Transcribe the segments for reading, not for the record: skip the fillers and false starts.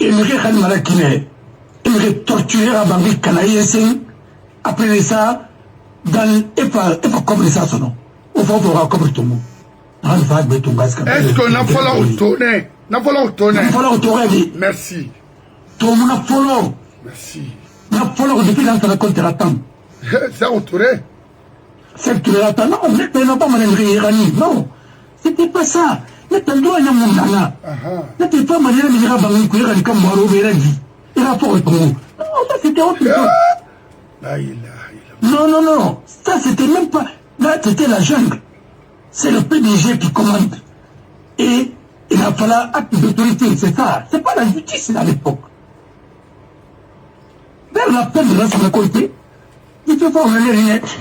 aimerait quand même qu'il aimerait torturer à Bangui Kanaïsen. Après ça, dans et pas comme ça son nom. On va voir comme tout le monde. Est-ce qu'on a fallu tourner? N'a fallu tourner. N'a fallu tourner. Merci. Tout le monde a fallu. Merci. N'a fallu depuis longtemps contre la tente. C'est autouré. C'est que la tente. Non, on n'est pas mal non. C'était pas ça. N'était pas un monde. N'était pas mal de dire à Bangui que il comme Maro Verandi. Il a pas autour. Non, ça c'était autre chose. Non. Ça c'était même pas. Là, c'était la jungle. C'est le PDG qui commande. Et il a fallu acte d'autorité, c'est ça. C'est pas la justice à l'époque. Vers la peine de la côté, il faut voir les lunettes.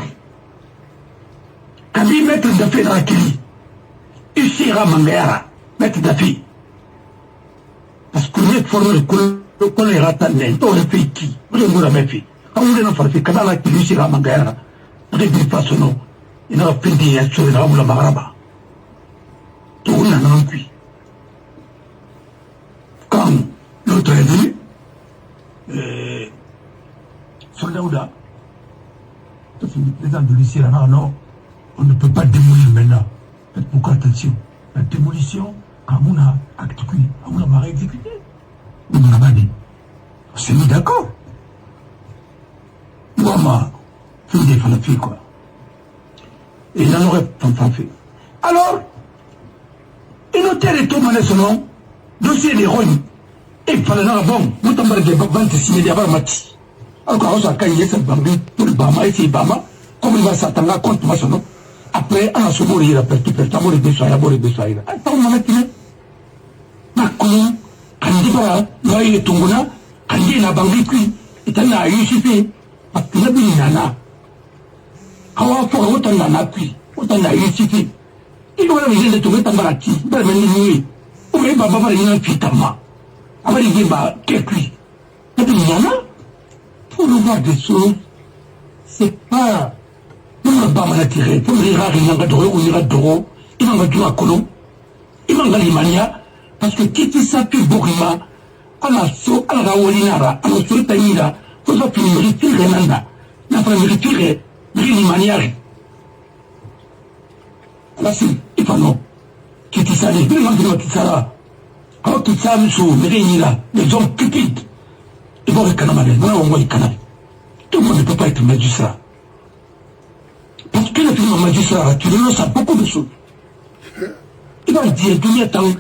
Quand il mettre de fait dans la clé, il sera Mangera, mettre de fait. Parce qu'on est formé le choléra tandem, on le fait qui? Vous l'avez fait. Quand vous l'avez fait, quand la clé, il sera Mangera. Vous l'avez fait son nom. Il a fait des choses dans la maraba. Tout le monde a cuit. Quand l'autre est venu, soldat Ouda, c'est le président de l'Ici, non, on ne peut pas démolir maintenant. Faites beaucoup attention. La démolition, quand on a acte cuit, on a exécuté. On a dit. On s'est mis d'accord. Moi, je me défends la fille, quoi. Et il n'en aurait pas fait. Alors, il notait les tours son nom, dossier des rognes. Et il fallait bon, nous t'en parlons des bandes signées d'abord Mati. Alors, quand on s'est caillé, c'est Bambi, tout le Bama, et c'est Bama, comme il va s'attendre contre moi son nom. Après, on a se mourir, il a perdu, on a besoin. Attends, on a dit, Macron, quand il dit pas, là, il est tombé là, quand il est Bambi, puis, il est là, il suffit, parce qu'il a dit, nana. Quand on a un appui, on a réussi. Il doit avoir des tours de barati, dans le nuit. On va avoir une fille à moi. On va dire, qu'est-ce qu'il y a? Pour nous voir des choses, c'est pas. On ne va pas m'attirer. Pour me dire, il va d'oro, on ira d'oro. Il va jouer à Colomb. Il va l'Imania. Parce que qui s'appuie Borima, à la so, à la Raolinara, à la Sotaïra, faut pas finir retirer Nanda. N'a pas retirer. Grini maniari. Là, c'est, il faut non. Qui t'y salé, il m'a dit, qui s'ala. Quand tu sais, sous, les hommes cupides, ils vont les canamales, on voit les canamales. Tout le monde ne peut pas être magistrat. Parce que le film magistrat, tu le lances à beaucoup de choses. Il va dire, tout le temps,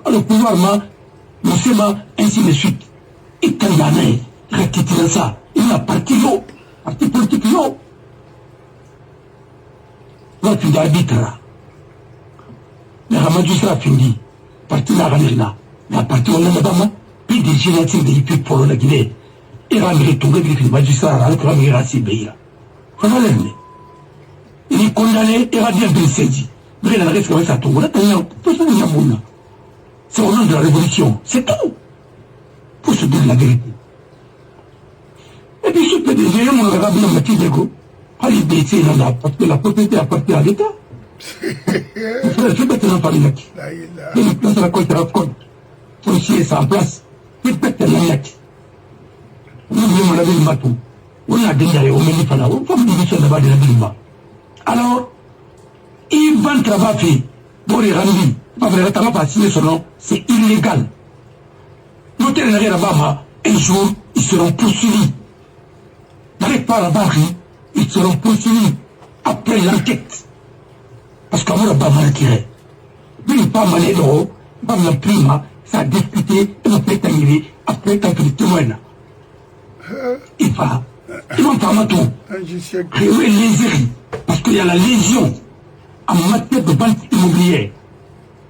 le pouvoir, le séma, ainsi de suite. Il t'a gagné, rectifier ça. Il a parti l'eau, parti politique l'eau. Là, tu dois arbitrer. Mais la magistrat finit. Parti la Ranina. Mais à partir de là, puis des génétiques de l'IPI pour la Guinée. Il va me retrouver avec le magistrat, alors qu'il va me rassembler. Comment l'aimer? Il est condamné, il va bien de saisi. Mais il a resté avec sa tombe. Là, c'est au nom de la révolution. C'est tout. Pour se dire la vérité. Et puis, ce PDG, on aura bien Mathieu Dego. Allez, baisser là, parce que la propriété appartient à l'État. Je peux te l'en parler là. Il place la côte à la côte. Policier, c'est en place. Il peut te l'en mettre. On a vu le matou. On a déjà au menu fana. On peut me dire là-bas de la ville. Alors, il va travailler pour les ramener. Pas vrai, t'as pas signé son nom. C'est illégal. L'hôtel n'a rien à voir. Un jour, ils seront poursuivis. N'arrive pas à la barre. Ils seront poursuivis après l'enquête. Parce qu'on ne va pas m'attirer. Mais il n'est pas mané d'eau, pas la prima, ça a discuté, et on peut arriver après quand il témoigne. Il va faire tout. Créer lésérie. Parce qu'il y a la légion en matière de banque immobilière.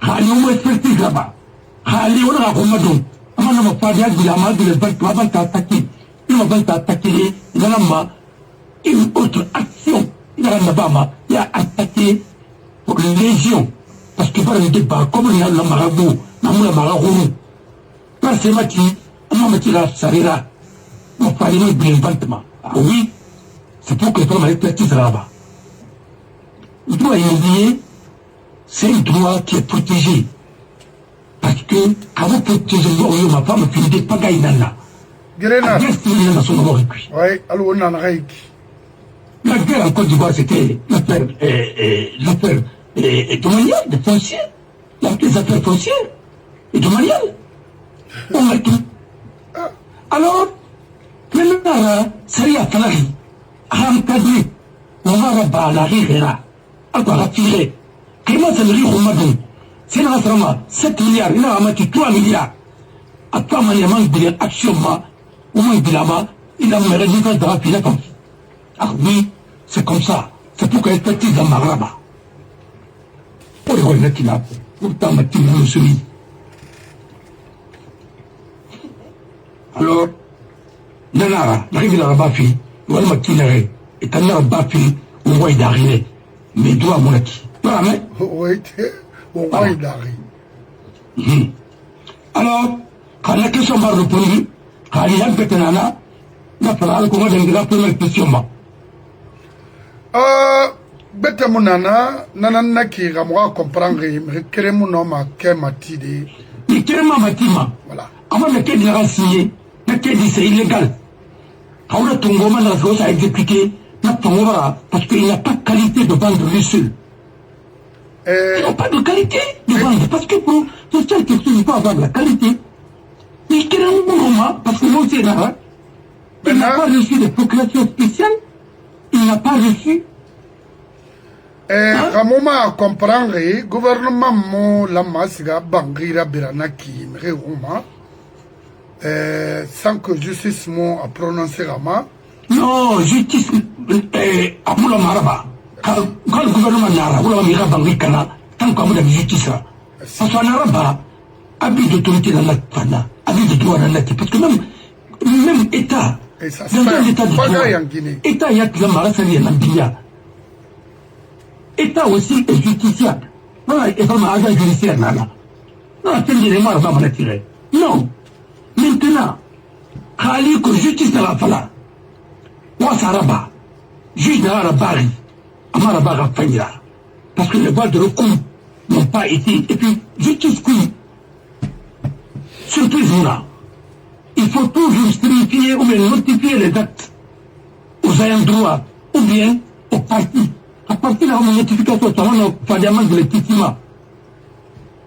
Il y a une expertise là-bas. Il y a un romadon. Il y a un pariage de la main de la banque, il va t'attaquer. Il va t'attaquer, il va une autre action. Il y a attaqué pour les légions. Parce que par le débat, comme il y a le marabout, la marabout, par ces matins, on m'a dit la sarira. On parlait de l'inventement. Ah oui, c'est pour que les femmes aient l'expertise là-bas. Le droit immobilier, c'est un droit qui est protégé. Parce que, quand vous protégez ma femme, tu ne dis pas gaïnana. Grenade. Oui, alors on en a la guerre en Côte d'Ivoire, c'était l'affaire domaniale, de foncier. Les affaires foncières et domaniales. On a tout. Alors, maintenant, ça y est, Talari, a encadré, on va rabattre la rire, on va retirer. Comment ça veut dire au Madou? C'est là, 7 milliards, il a amattu 3 milliards. À toi, il manque de l'action, au moins de là-bas, il a mérité de la pile. Ah oui, c'est comme ça. C'est pour qu'elle petite dans ma rabat. Pour les revenir qu'il a, pourtant, ma petite me soumis. Alors, Nanara, j'arrive à la bafi, ou à ma kinare, et t'en as un bafi, ou moi il d'arriver. Mais doigts, mon acquis. Voilà, mais. Oui, au moins il arrive. Alors, quand la question m'a répondu, quand il y a un pétanana, il a fallu qu'on ait la première question. Bete munana, nanana qui ramwa comprendre, kere munoma ke matide. Mais kere ma matima. Voilà. Avant le quai de la signé, le quai dit c'est illégal. Quand on a ton gomme, la chose à exécuter, parce qu'il n'y a pas de qualité de vendre lui seul. Il n'y a pas de qualité de vendre, parce que pour faire quelque chose, il faut avoir de la qualité. Mais il y a un moment, parce que moi aussi, il n'a pas reçu de procréation spéciale, il n'a pas reçu. Ramoma comprendre, gouvernement mo la masiga bangira biranaki, réuma, sans que justice mo a prononcé Rama. Non, justice, Aboula Maraba. Quand le gouvernement n'a pas bangi kana, tant qu'on a justice, parce qu'on n'a pas habit d'autorité dans la fana, habit de droit dans la parce que même État, dans un État de droit, État y a que la marasani en Ambia. État aussi est justiciable. Voilà, et vraiment agent judiciaire, nana. Non, c'est une marre va m'en tirer. Non. Maintenant, Khali que justice dans la fala. Ouassaraba, juge dans la Bari, Amaraba Fanyra. Parce que les voies de recours n'ont pas été. Et puis, justice qui, surtout là, il faut toujours signifier ou bien notifier les actes aux ayants droit ou bien aux partis. À partir de la notification, de l'équipement,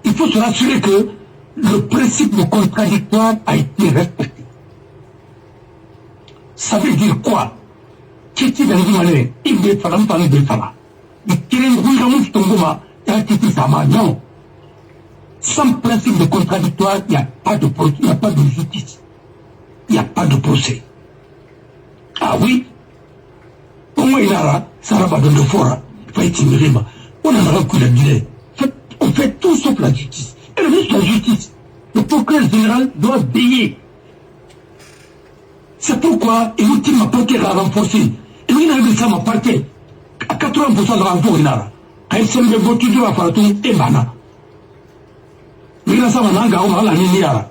il faut se rassurer que le principe de contradictoire a été respecté. Ça veut dire quoi? Titi dans une année, il veut faire un temps de faire. Il tient un rouge tongoma, et un titi sama. Non. Sans principe de contradictoire, il n'y a pas de procès, il n'y a pas de justice. Il n'y a pas de procès. Ah oui? Au moins, il a ça va dans le fort. Il faut être ignoré. On a un coup de guillet. On fait tout sauf la justice. Et le ministre de la justice, le procureur général doit veiller. C'est pourquoi il m'a porté à renforcer. Et lui, il a dit ça m'a porté. À 80% de renfort, il a. Quand il s'est mis voiture de la faratou, et mana. Il a ça, on a la minière.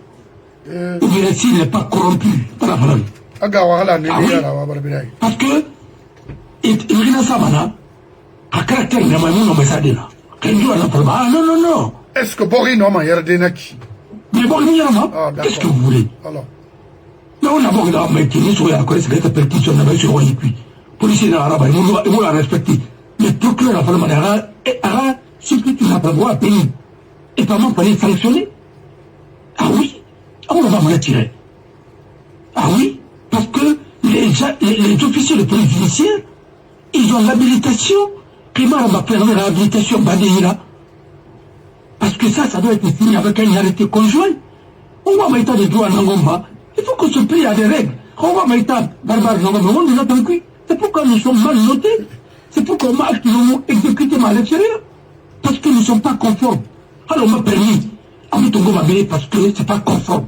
Ou bien s'il n'est pas corrompu par la faratou. Parce que, il a ça, mana. À caractère, il y a un nom, mais ça dit là. Ah non, non, non. Est-ce que Bori non, mais il y a des naki. Mais Bori, il y a un qu'est-ce que vous voulez? Alors. Mais on a beau dans le métier, sur la connaissance, c'est perquisition, on a sur le puis. Policier dans l'arabe, ils vont la respecter. Mais procureur, la femme, ce que tu n'as pas le droit à payer. Et pas moi, fallait sanctionner. Ah oui? On va m'en tirer. Ah oui? Parce que les officiers de police judiciaire, ils ont l'habilitation. Comment on va permettre l'habilitation Badéira? Parce que ça doit être signé avec un arrêté conjoint. On va mettre des droits à Nangomba. Il faut qu'on se plie à des règles. On va mettre barbare Nangomba. On nous a compris. C'est pourquoi nous sommes mal notés. C'est pourquoi nous avons exécuté à l'extérieur. Parce que nous ne sommes pas conformes. Alors on m'a permis à Moutongo parce que c'est pas conforme.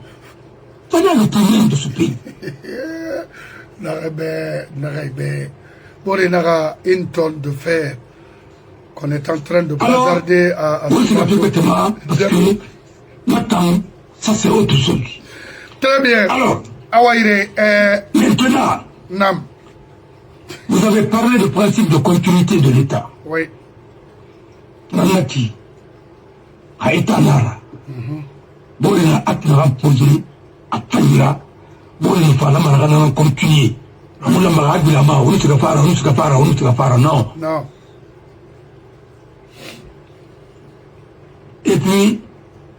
C'est là le problème de ce pays. Pour une tonne de fer qu'on est en train de bazarder à oui, c'est bêtement, parce que maintenant, ça c'est autre chose. Très bien. Alors, maintenant, Nam. Vous avez parlé du principe de continuité de l'État. Oui. Nanaki, Haïta Nara, bon, il y a acte posé, à Tangira, bon, il faut la continuer. On a marre de la main, on se faire, non. Non. Et puis,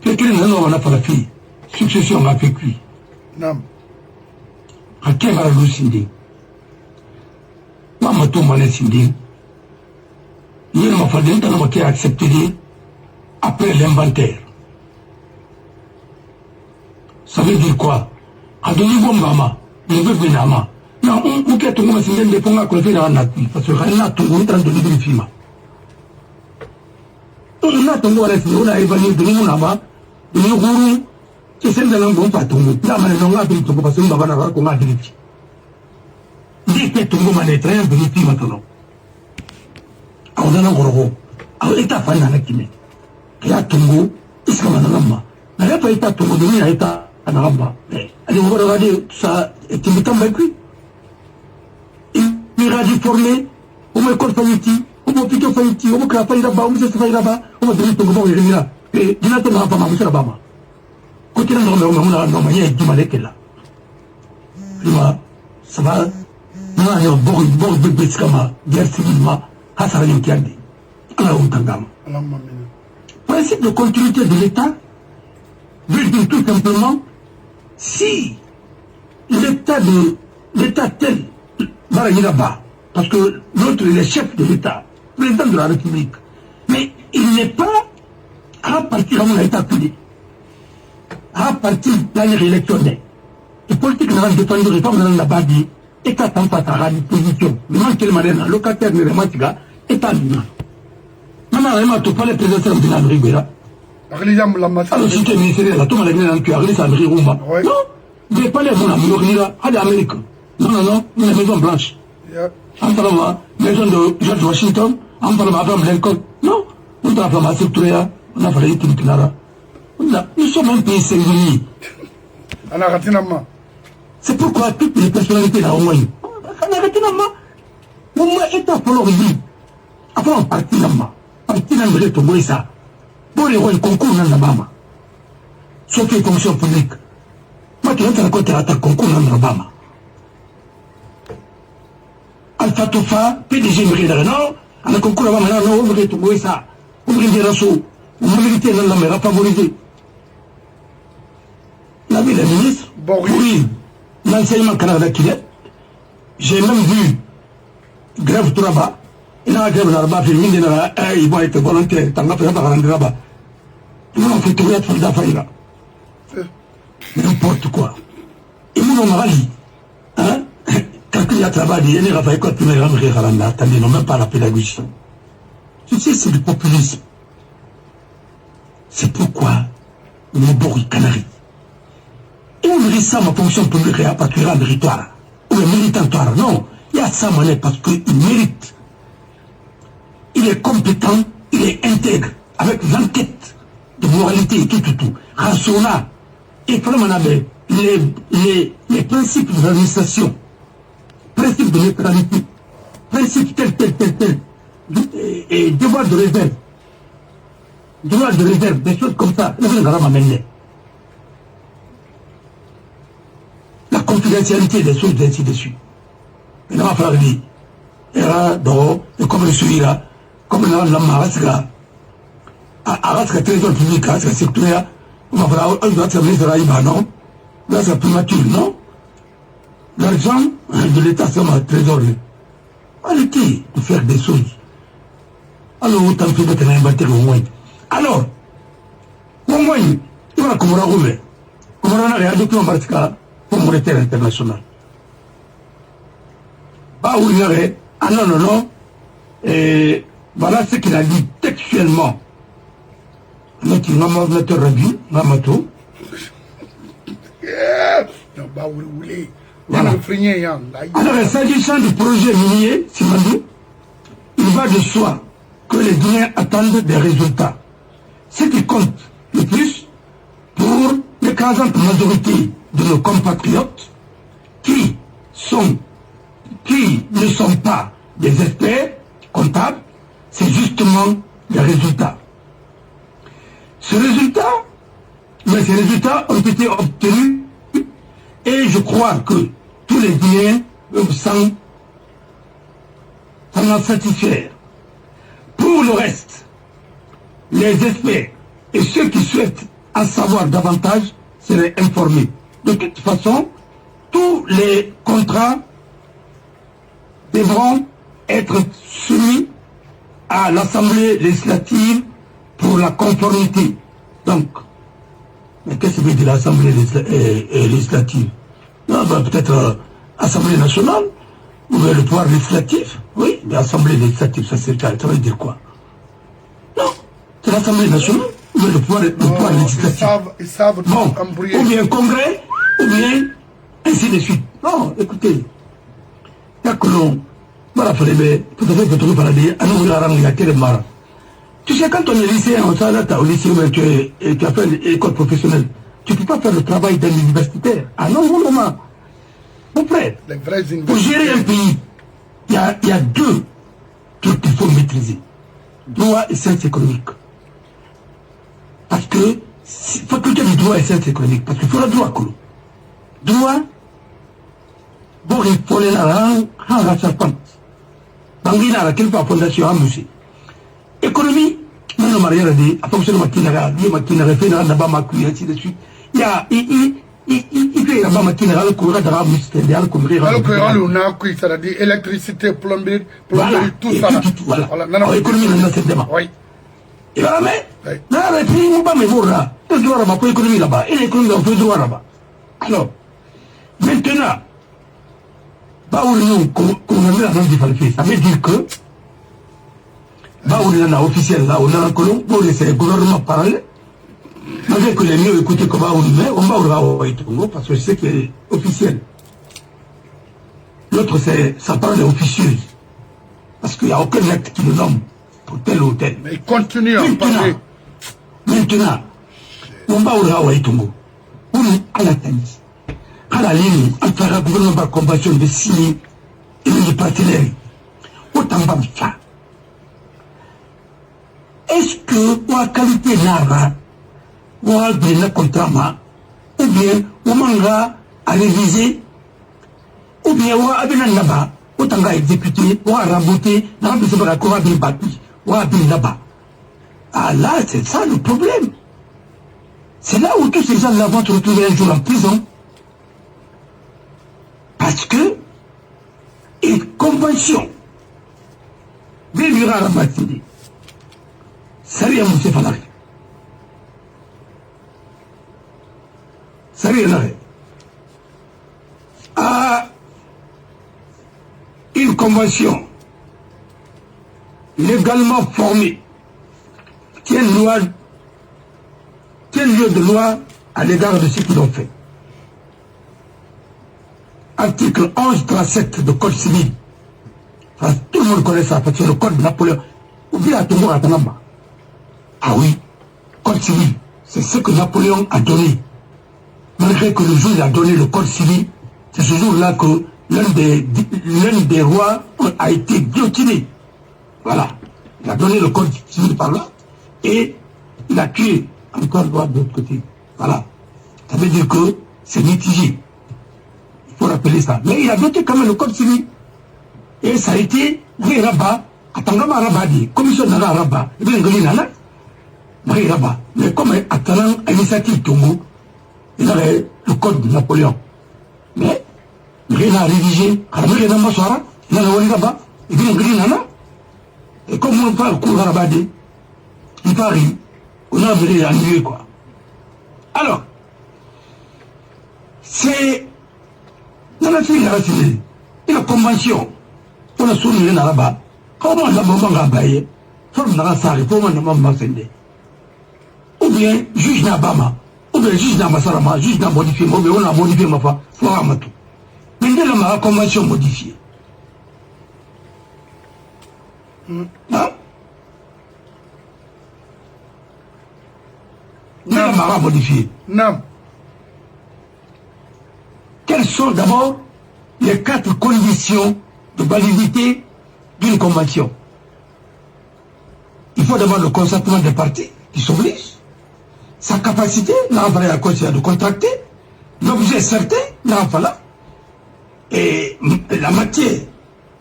quelqu'un n'a pas la fille. Succession a fait cuit. Non. À quel va le sindi? Maman tout m'a sindi. Il m'a fallu un temps qui a accepté après l'inventaire. Ça veut dire quoi? À donner bon maman, ne veut venir maman. Non, on peut tout le monde s'y des ponts à côté de la nature. Parce que rien n'a tout le monde en train de donner une fille. On a ton on a évalué de nous là-bas, de nous gourous, c'est celle de l'angon pas ton goût. Là, maintenant, on a pris ton goût parce qu'on va avoir qu'on a dit. Dès que ton goût m'a été très bénéfique maintenant. On a un gros. Alors, l'état fan n'a qui met. Il y a ton goût, il sera maintenant. Mais il n'y a pas état ton goût, il y a état à Naramba. Allez, on va regarder ça, et tu me tombes avec lui. Il ira déformer, on me corse failliti. On va plutôt faire on va créer là-bas, on va se faire là-bas, on va donner ton gouvernement et revenir là. Et il n'y a pas de mal, monsieur là-bas. Côté là, on a un moyen de mal là. Ça va. On a un bon bébé de Skama, guerre civilement, à sa réunion qui a dit. On a un tangam. Principe de continuité de l'État veut dire tout simplement si l'État tel va aller là-bas, parce que l'autre est le chef de l'État. Président de la République. Mais il n'est pas à partir de l'État public, à partir de l'année électorale. Les politiques n'ont pas défendu les réformes dans la base du État tant pas à la disposition. Le manque de manière, locataire ne remonte pas, État l'humain. Maman, vraiment, tu parles de président de la Ribera. Alors, si tu es ministériel, la tombe à la Guinée, tu as réglé ça à Roma. Non, je n'ai pas les bons amis, à l'Amérique. Non, une maison blanche. En parlant de la maison de George Washington, en parlant d'Abraham Lincoln, non, on a fait ma secteur, on a fait les Tintinara. Nous sommes un pays singulier. C'est pourquoi toutes les personnalités là, au moins, au moins, état pour leur vie. Après, on partit là-bas. Partit là, on tomber ça. Pour les rois, un concours dans la Bama. Sauf les fonctions publiques. Moi, tu vas te raconter à ta concours dans la Bama. Alpha Tofa, PDG Mérida, non, à la concours là-bas, non, on va tomber ça. On va dire à saut. On va militer dans la mer, à favoriser. La vie des ministres, oui, l'enseignement Canada qui est. J'ai même vu grève tout là-bas. Il y a grève là-bas, ils vont être volontaires, t'en as fait pas là-bas. Ils vont faire trouver à la faille là. N'importe quoi. Ils m'ont dit, hein, quand il y a travail, il y a des raffaires, quand tu me rends, attendez, non, même pas la pédagogie. Tu sais, c'est du populisme. C'est pourquoi nous bourrons Canaries. Et on mérite ça, ma fonction publique, parce qu'il y a un méritoire. Ou un militantoire. Non, il y a ça, mané, parce qu'il mérite. Il est compétent, il est intègre, avec l'enquête de moralité et tout. Rationnel. Et vraiment, les principes de l'administration, principes de neutralité, principes tel, et devoir de réserve. Devoir de réserve, des choses comme ça, la confidentialité des choses, ainsi de suite. Et là, il va dire, et comme je suis là, comme la Maraska, Araska trésor public, Araska secteur, on va faire un autre ministre à non? Là, c'est primature, non? L'argent de l'État, c'est un trésor. Arrêtez de faire des choses. Alors, autant que vous avez inventé au moins. Alors, au moins, il va comme on a roulé. Comme on a adopté un particulier pour monétaire international. Bah, où il y avait, non. Et voilà ce qu'il a dit textuellement. Notre revue, Namato. Voilà. Alors, s'agissant du projet minier, Simandou, il va de soi que les Guinéens attendent des résultats. Ce qui compte le plus pour l'écrasante majorité de nos compatriotes qui ne sont pas des experts comptables, c'est justement les résultats. Ce résultat Mais ces résultats ont été obtenus et je crois que tous les Guinéens s'en satisfaire. Pour le reste, les experts et ceux qui souhaitent en savoir davantage seraient informés. De toute façon, tous les contrats devront être soumis à l'Assemblée législative pour la conformité. Donc, mais qu'est-ce que veut dire l'Assemblée législative? Non, ben, peut-être Assemblée nationale, ou bien le pouvoir législatif. Oui, mais Assemblée législative, ça veut dire quoi? Non, c'est l'Assemblée nationale, ou bien le pouvoir législatif. Ils savent bon, embrouiller. Ou bien Congrès, ou bien ainsi de suite. Non, écoutez, il y a que l'on... Voilà, tu sais, quand on est lycéen, on s'arrête au lycée, tu as fait l'école professionnelle, tu ne peux pas faire le travail d'un universitaire. Ah non, non, non. Mon frère, pour gérer un pays, il y a deux trucs qu'il faut maîtriser. Droit et sciences économiques. Parce que, faculté du droit et sciences économiques, parce qu'il faut le droit, quoi. Droit, bon, il faut les rang, la serpente. Bangina, la quelque fondation, à monsieur. Économie, non, mariage dit, à fonction de ma kinara, fait là-bas, ma couille, ainsi de suite. Il y a, il fait là-bas, ma kinara, le courant de la muscle, alors qu'on a couille, ça veut dire électricité, plomberie, tout ça. Voilà. Alors, économie, on a cette démarche. Oui. Et voilà, mais, là, les pays, on va me voir là. Le droit là-bas, pour l'économie là-bas. Et l'économie, on fait le droit là-bas. Alors, maintenant, bah, on a mis la même différence. Ça veut dire que, bah, on a officiel là, on a un colon, c'est le gouvernement parallèle. Malgré que les mieux écouter comment on met, on va au Haïtongo, parce que je sais qu'il est officiel. L'autre, ça parle officieuse. Parce qu'il n'y a aucun acte qui le nomme pour tel ou tel. Mais il continue à parler. Maintenant, on va au Haïtongo. On est à la tennis. À la ligne, entre le gouvernement par convention de signer et les partenaires. Autant va ça. Est-ce que la qualité n'a ou bien contrat, ou bien on manga à réviser, ou bien on a bien là-bas, autant à exécuter, ou à raboter, dans le secteur qu'on a bien battu, ou à bien là-bas. Ah là, c'est ça le problème. C'est là où tous ces gens-là vont se retrouver un jour en prison. Parce que une convention vivra à rabattre. Salut à M. Falari. Salut à une convention légalement formée tient lieu de loi à l'égard de ce qu'ils ont fait. Article 1137 du Code civil. Enfin, tout le monde connaît ça, parce que le Code de Napoléon. Oublie à tout le monde à Tanamba. Ah oui, Code civil, c'est ce que Napoléon a donné. Malgré que le jour où il a donné le Code civil, c'est ce jour-là que l'un des rois a été guillotiné. Voilà. Il a donné le Code civil par là, et il a tué encore le roi de l'autre côté. Voilà. Ça veut dire que c'est mitigé. Il faut rappeler ça. Mais il a doté quand même le Code civil. Et ça a été, oui, Rabat, Atangama Rabadi, commission de la Rabat, et bien, mais comme attendant à l'initiative Tongo, il avait le code de Napoléon. Mais, il a rédigé, il a Maswara, il a là-bas, et puis il a et comme on parle cours à Rabadi, il parie, on a voulu annuler quoi. Alors, c'est dans la fille, il y a la convention, on a souligné là-bas, comment on a besoin de forme de la salle, comment on a besoin de ou bien juge Nabama, ou bien juge Namasarama, juge n'a modifié, ou bien on a modifié ma foi, faut tout. Mais dès la convention modifiée. Non? Non, la modifiée. Non. Quelles sont d'abord les 4 conditions de validité d'une convention? Il faut d'abord le consentement des parties qui s'obligent. sa capacité, de contracter, l'objet certain, et la matière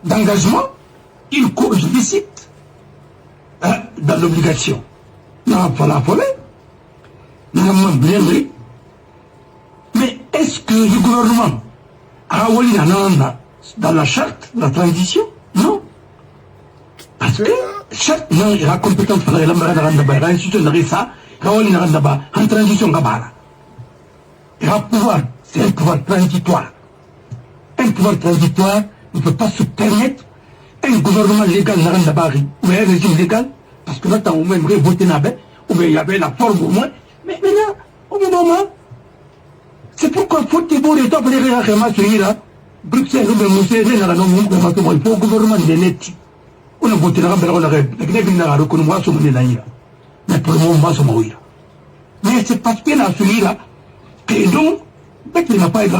d'engagement, il court déficit dans l'obligation. Mais est-ce que le gouvernement a dans la charte de la transition? Non. Parce que charte, non, il a compétence pour la institution de ça, en transition, il a pouvoir, c'est un pouvoir transitoire. Un pouvoir transitoire ne peut pas se permettre un gouvernement légal ou un régime légal, parce que là, t'as au même voté ou bien il y avait la forme au moins. Mais maintenant, au bout d'un moment, c'est pourquoi faut que vous rétablir les réformes là. Bruxelles, il faut un gouvernement de net. On a voté la mais pour le moment, mais c'est parce qu'il a celui-là que donc, il n'a pas été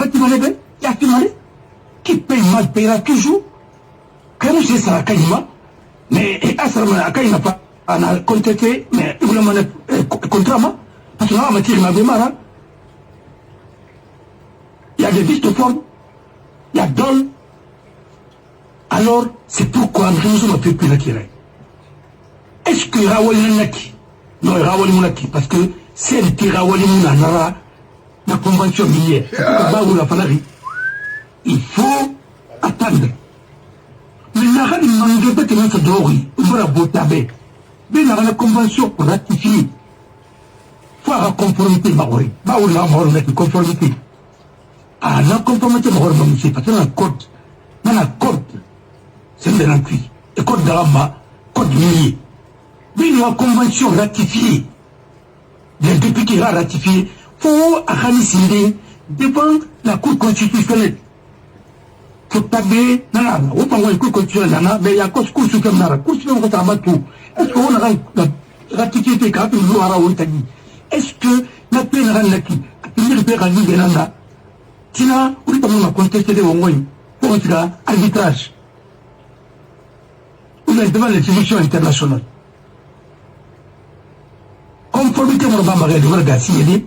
qui paye mal payera toujours. Quand c'est ça, mais il n'a pas contesté, mais il voulait contrairement, parce que là, on m'a tiré ma démarre. Il y a des listes de formes, il y a dons. Alors, c'est pourquoi nous sommes plus attirés. Est-ce que Rawali Naki? Non, Rawali Mounaki, parce que c'est le Rawali Mounanara, la convention minière. Il faut attendre. Mais il n'y a pas de manque de d'ori, il faut la botaber. Mais il y a une convention pour ratifier. Il faut la conformité, Maori. Maori, la conformité. Ah, la conformité, Maori, parce que dans la code, c'est de l'encuit. Le code d'Arama, code minier. Mais il y a une convention ratifiée. Les députés l'ont ratifié. Il faut organiser devant la Cour constitutionnelle. Il faut taper, mais il y a une Cour suprême. La Cour suprême, est-ce qu'on a ratifié les cartes de l'Ouara ou l'Italie? Est-ce que la paix n'a rien acquis? Il y a une paix à Tina, on a contesté les Wongoï pour arbitrage. On est devant les émissions internationales. Conformité, on va marrer, on va signer,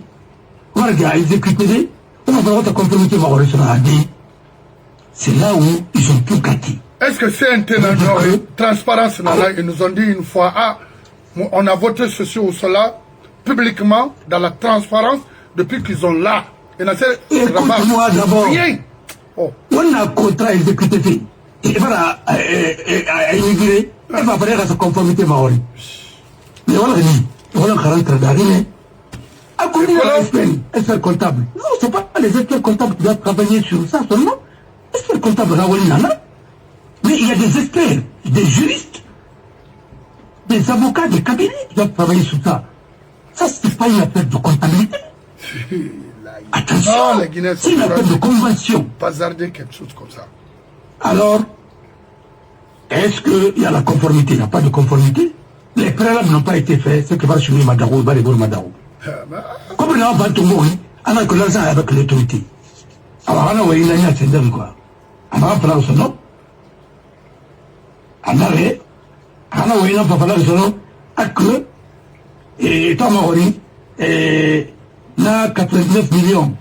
on va exécuter, on va la conformité, on va c'est là où ils ont tout gâté. Est-ce que c'est un ténor transparence ils nous ont dit une fois, ah, on a voté ceci ou cela publiquement dans la transparence depuis qu'ils ont là. Écoute-moi d'abord. On a un contrat exécuté. Il va immigrer, il va faire sa conformité maori. Mais on a rentré dans l'année. À côté de l'ESPN, expert comptable. Non, ce n'est pas les experts comptables qui doivent travailler sur ça seulement. Expert comptable, mais il y a des experts, des juristes, des avocats, des cabinets qui doivent travailler sur ça. Ça, ce n'est pas une affaire de comptabilité. Attention, c'est une affaire de convention. Pas zarder quelque chose comme ça. Alors, est-ce qu'il y a la conformité? Il n'y a pas de conformité. Les préalables n'ont pas été faits. C'est que va suivre Madarou, va les voir Madarou. Comme on a un Bantomori, on a que l'argent avec l'autorité. Alors, on a une année, c'est dingue quoi. On a un plan son nom. On a un plan son nom. À que, et Tamahori, et là, 89 millions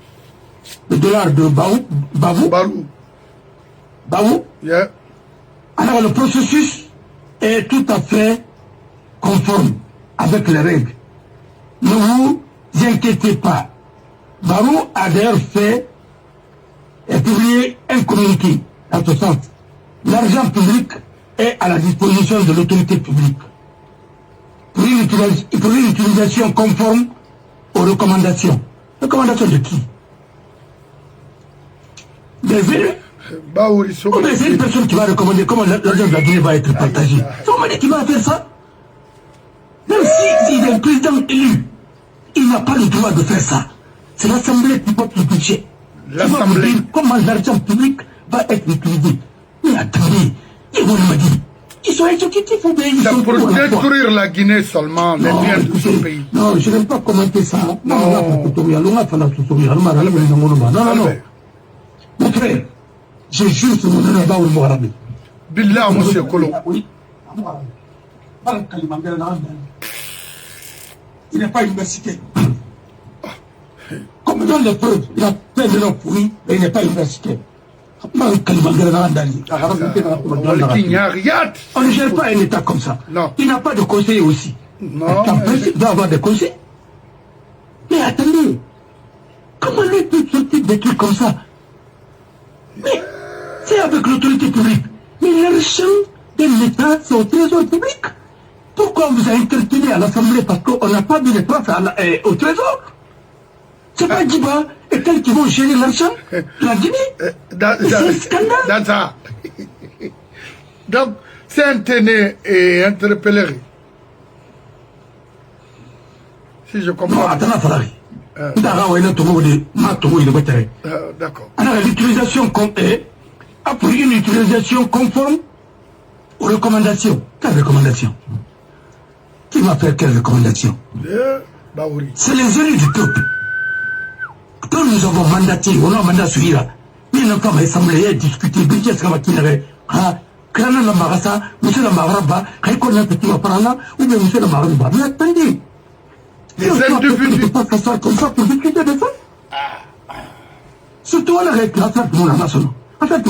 de dollars de Baou. Yeah. Alors le processus est tout à fait conforme avec les règles. Ne vous inquiétez pas. Barou a d'ailleurs fait et publié un communiqué dans ce sens. L'argent public est à la disposition de l'autorité publique pour une utilisation conforme aux recommandations. Recommandations de qui? Des élus. C'est une personne qui va recommander comment l'argent de la Guinée va être partagé. C'est Omani qui va faire ça. Même s'il est un président élu, il n'a pas le droit de faire ça. C'est l'Assemblée qui porte le budget. L'Assemblée. Comment l'argent public va être utilisé. Mais attendez, ils vont me dire, ils sont exécutifs ou bien ils sont pour détruire la Guinée seulement, les biens de ce pays. Non, je n'aime pas commenter ça. Non. Mon frère, je jure sur mon nom là où moi arabe. Billah, monsieur Kolo. Oui. Il n'est pas universitaire. Comme dans les preuves, il a plein de noms pourris, mais il n'est pas universitaire. On ne gère pas un État comme ça. Non. Il n'a pas de conseiller aussi. Non. En principe, il doit avoir des conseillers. Mais attendez, comment lui peut sortir des trucs comme ça? Mais c'est avec l'autorité publique. Mais l'argent de l'État, c'est au trésor public. Pourquoi on vous a interpellé à l'Assemblée? Parce qu'on n'a pas mis les preuves au trésor. C'est pas Djiba et tel qui vont gérer l'argent la Guinée. C'est un scandale. Dans ça. Donc, c'est un téné et interpellé. Si je comprends. Non, attends, Farari. D'accord. Alors, l'utilisation pour une utilisation conforme aux recommandations. Quelle recommandation? Qui va faire quelle recommandation? C'est les élus du peuple. Quand nous avons mandaté, on a mandat celui-là. Mais nous avons assemblé, discuté, budget, ce qu'on va tirer. Quand on a marasa, monsieur la maraba, quand on a petit parana, ou bien monsieur la maraba. Mais attendez. Les individus. Ne pas s'asseoir comme ça pour discuter de ça. Surtout avec l'affaire de mon nation. En fait,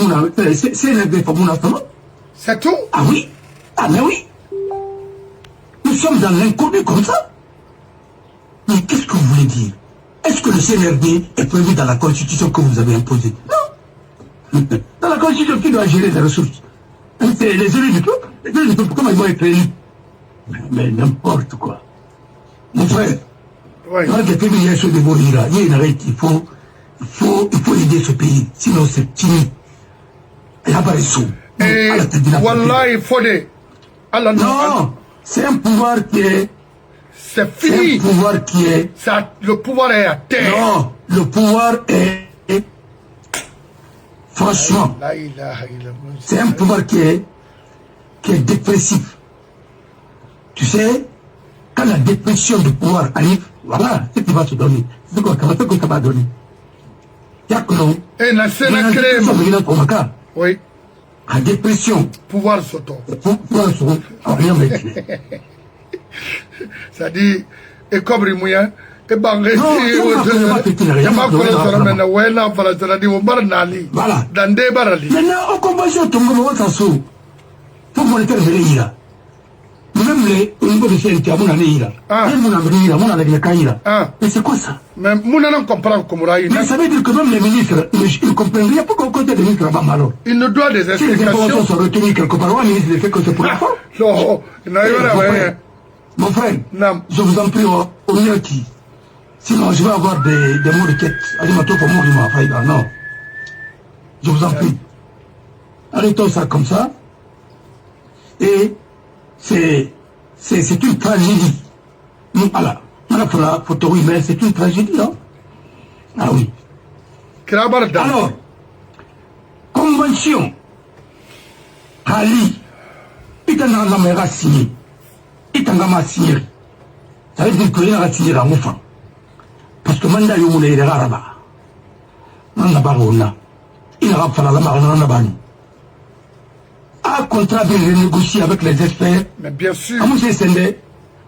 c'est l'élevé pour mon nation. C'est tout? Ah oui? Ah mais oui. Nous sommes dans l'inconnu comme ça. Mais qu'est-ce que vous voulez dire? Est-ce que le CNRD est prévu dans la constitution que vous avez imposée? Non. Dans la constitution, qui doit gérer les ressources? C'est les élus du peuple. Les élus du peuple, comment ils vont être élus? Mais n'importe quoi. Mon frère, il faut aider ce pays, sinon c'est fini. Et voilà, il faut des... Non, c'est un pouvoir qui est... C'est fini. C'est un pouvoir qui est... Le pouvoir est à terre. Non, le pouvoir est... Franchement, c'est un pouvoir qui est dépressif. Tu sais, quand la dépression du pouvoir arrive, voilà ce qui va se donner. C'est quoi que ça va donner. Il y a que non. Et la Sénat oui. La dépression. Pouvoir s'auto. Pouvoir s'auto. Rien mais ça dit, et comme Rimouya, et Bangé, voilà. Maintenant, on commence à tomber dans le sous. Pour monétaire, même au niveau de CNT, à mon année, mais c'est quoi ça? Mais Mouna ne comprend comment il. Mais ça veut dire que même les ministres, ils ne comprennent rien. Pourquoi on compte des ministres là-bas alors? Il ne doit des explications. Si les informations sont retenues quelque part, un ministre fait que c'est pour la forme. Non, il n'a rien. Mon frère, je vous en prie, au mieux qui. Sinon, je vais avoir des mots de quête. Non. Je vous en prie. Arrêtons ça comme ça. Et c'est une tragédie. Voilà. Oui, mais c'est une tragédie, non? Ah oui. Alors, convention. Ali. Il t'en a signé. Il t'en a signé. Ça veut dire qu'il a signé la moufa. Parce que mandat yomouna il est arabe. Non, il a fait la marque. Un contrat de renégocier avec les experts. Mais bien sûr. À Moussé Sende,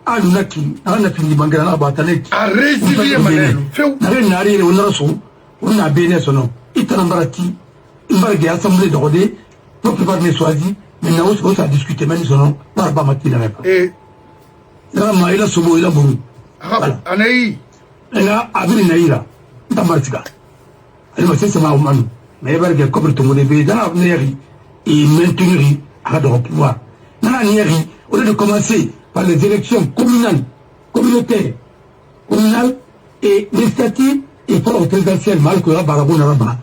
à Lunaki, à Napindi Bangana Batanek. À résilier, madame. On a béni son nom. Il t'en embarqué. Il va y assemblée de Rodé. Pour préparer mes choisis. Maintenant, on a discuté même son nom. Barba Matina. Et. Il a Sobo, il a Bourou. Anaï. Il a Abri Naïra. Il a Martiga. Elle m'a dit c'est ma maman. Mais il va y avoir comme le tombeau de Bédé. Dans l'avenir. Et maintenir à leur pouvoir. Dans la niérie, au lieu de commencer par les élections communales, communautaires, communales et législatives et pour présidentielles, mal que la barabou n'a pas.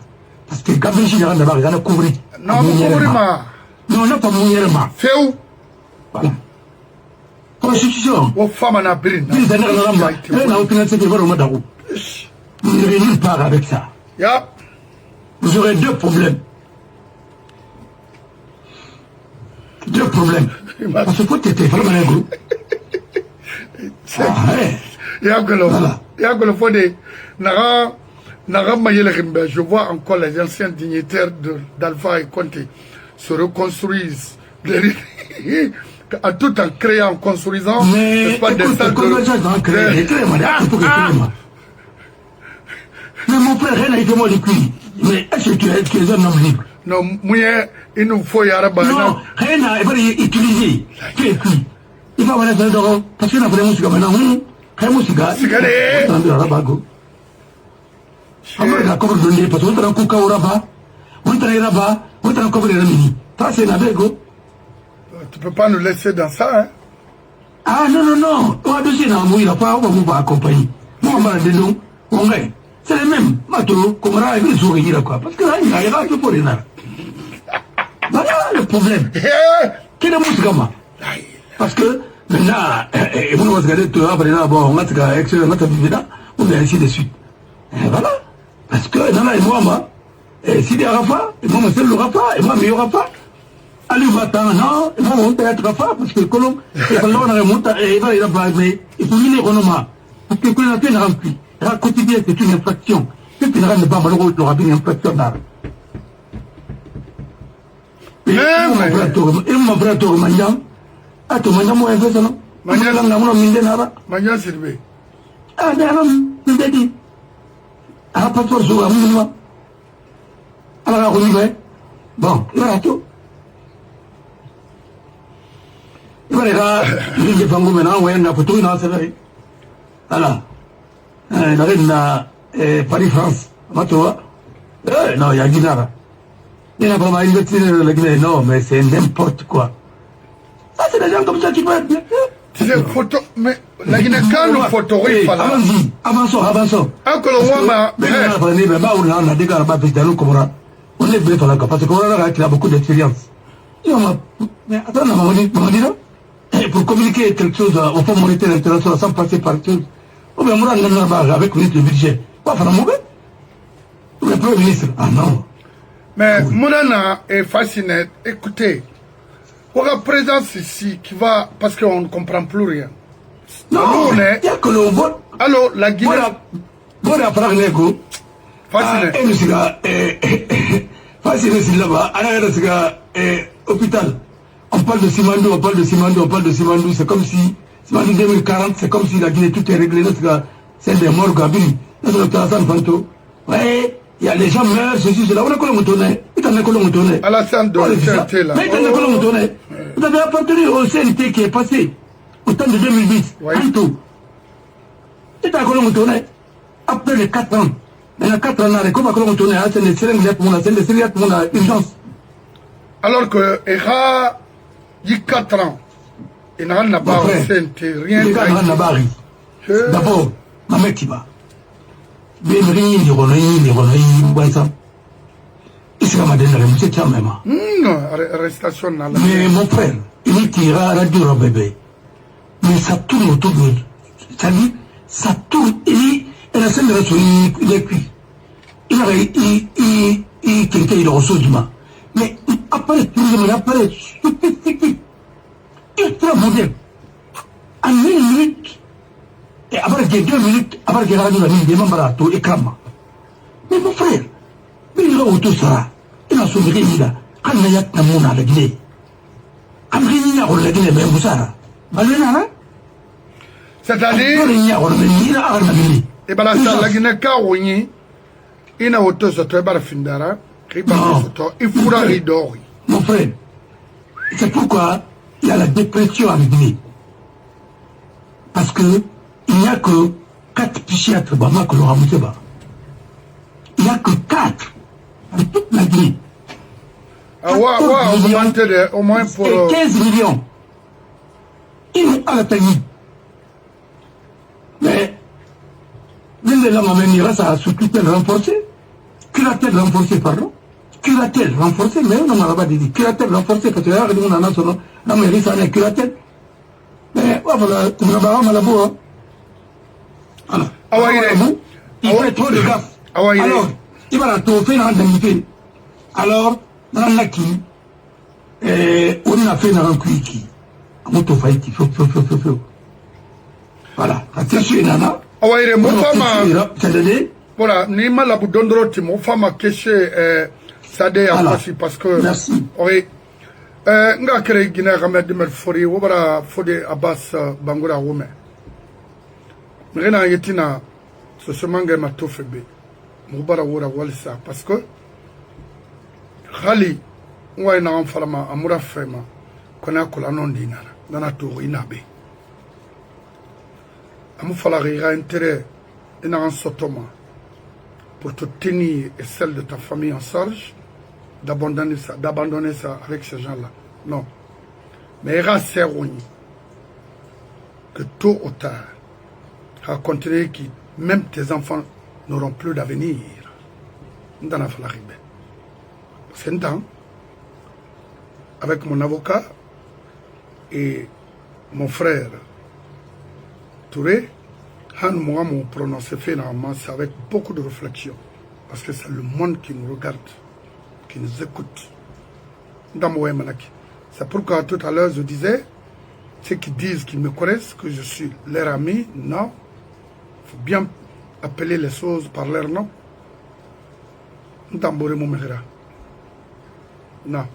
Parce que Gabriel Général n'a pas couvert. Non, non, on n'a pas mouillé. Fait où? Voilà. Constitution. Aux femmes en abri. Il n'a aucune idée de voir au Madaro. Vous n'irez nulle part avec ça. Vous aurez deux problèmes. Deux problèmes. Parce que tu étais vraiment un groupe. Je vois encore les anciens dignitaires d'Alpha et Conté se reconstruisent tout en créant, en construisant. Mais pas des salles Mais mon frère, rien n'a été moi de cuit. Mais est-ce que tu es un homme libre? Non, moi, il nous faut y aller. Non, rien n'a été utilisé. Tu es cuit. Il va aller dans parce que après musique maintenant, rien musique. Sigale. Dans le rabago. Après la cover de parce qu'on a un coca au rabat. On a un rabat, on a un cover de mini. Ça c'est Nabego. Tu peux pas nous laisser dans ça, hein? Ah non. On a dessus dans il n'a pas, on va accompagner. Moi, on m'a dit non, on gagne. C'est le même. Mato, comme là, il faut sourire quoi. Parce que là, il n'y a pas de problème. Voilà le problème. Quelle est la musique, moi? Parce que maintenant, vous nous regardez tout après là, bon, on a ce excellent, on a ce on est ainsi de suite. Et voilà. Parce que, non, et moi, si il y a Rafa, et moi, c'est le Rafa, et moi, mais il y aura pas. Allez, va-t'en, non, et moi, on peut être Rafa, parce que Colomb, et là, on remonte, et il va pas, mais il faut venir économiquement. Parce que quand on a fait une remplie, la quotidien, c'est une infraction. Si tu ne rentres pas, malheureusement, tu auras une infraction d'art. Et mon frère, tu manges. Ah, tu manges, moi, un peu, non? Manya Sylvie. Ah, mais alors, il t'a dit. Ah, pas trop sur la mouvement. Alors, on y va. Bon, il va tout. Il va là, il y a des femmes maintenant, ouais, on a photo, il a c'est vrai. Voilà. Il arrive à Paris-France. Non, il y a Guinara. Il n'a pas mal investi dans la Guinée. Non, mais c'est n'importe quoi. Ça, c'est des gens comme ça qui peuvent être. Tu sais, photo, mais la Guinée, quand nous photo, oui, voilà. Avançons. Encore le Wama, on est bien là, parce qu'on a beaucoup d'expérience. Mais attends, pour communiquer quelque chose au Fonds monétaire international sans passer par chose, on va mourir avec le budget. Pas faire un mauvais. Le Premier ministre, ah non. Mais Mourana est fasciné. Écoutez, pour la présence ici qui va, parce qu'on ne comprend plus rien. Non, il y a que le vote. Alors, la Guinée. Voilà, Pragneko. Fasciné, c'est là-bas. Hôpital. On parle de Simandou, c'est comme si, Simandou 2040, c'est comme si la Guinée tout est réglé, c'est des morts, Gabini. Ouais, il y a les gens meurent, ceci, cela. On a collé mon tonnet. Il en a collé mon tonnet. Alassane de CNT là. Mais il en a collé mon tonnet. Vous avez appartenu au CNT qui est passé au temps de 2010. En tout. Il a collé mon tonnet. Après les 4 ans. Il y a 4 ans, comment collé mon tonnet? C'est des seringues pour mon urgence. Alors que Era, il y a 4 ans, il n'a pas au CNT, rien. D'abord, ma mère qui va. Mais mon frère, il tira à la dure bébé. Mais ça tourne autour de lui. Ça dit, ça tourne. Et la scène de la souris, il est cuit. Il reçoit du mal. Mais après, il apparaît ultra moderne. En 1 minute, et après 2 minutes, après qu'il a dit la mine des membres à tout écran. Mais mon frère, il a autour ça. Il a sauvé là. Quand il y a un monde à la Guinée. Quand il y a la Guinée, mais vous savez. C'est-à-dire, et bien la Guinée, quand on y il a autour de toi, il faut rideau. Mon frère, c'est pourquoi il y a la dépression en Guinée. Parce que il n'y a que 4 psychiatres, il n'y a que 4 dans toute la Guinée. Au moins pour 15 millions. Ils n'ont pas la technique. Mais, il reste à sous tutelle renforcée. Curatelle renforcée, pardon. Curatelle renforcée, mais on n'a pas dit curatelle renforcée, parce que là, on a son nom. Non, mais ça n'est curatelle. Mais, voilà, on a pas mal à bout. Alors, il fait trop de gaffe. Alors, il va la touffer dans l'indemnité. Alors, dans la qui, on a fait dans un qui. On a fait qui, voilà. Attention, Nana. Mon femme, voilà, ni mal à vous donner mon femme a caché Sadé à Passi parce que. Merci. Oui. Nga créé Guinée Ramed de Merfori, ou bara Fode Abbas Bangura Wome. Mrena Yetina, ce semanga ma toufebe. Moubara Wura Walisa, parce que Khali, ouais, n'a en falama, Amoura Fema, qu'on a colanon d'inara, dans la tour inabe. Amou Falarira intérêt, et n'a en sotoma, pour te tenir et celle de ta famille en charge, d'abandonner ça avec ces gens-là. Non. Mais il y a que tôt ou tard, à continuer qui, même tes enfants n'auront plus d'avenir. Dans la Falaribé. C'est un temps, avec mon avocat et mon frère Touré, moi, mon prononcé finalement, c'est avec beaucoup de réflexion. Parce que c'est le monde qui nous regarde, qui nous écoute. C'est pourquoi tout à l'heure je disais, ceux qui disent qu'ils me connaissent, que je suis leur ami, non. Il faut bien appeler les choses par leur nom. Non.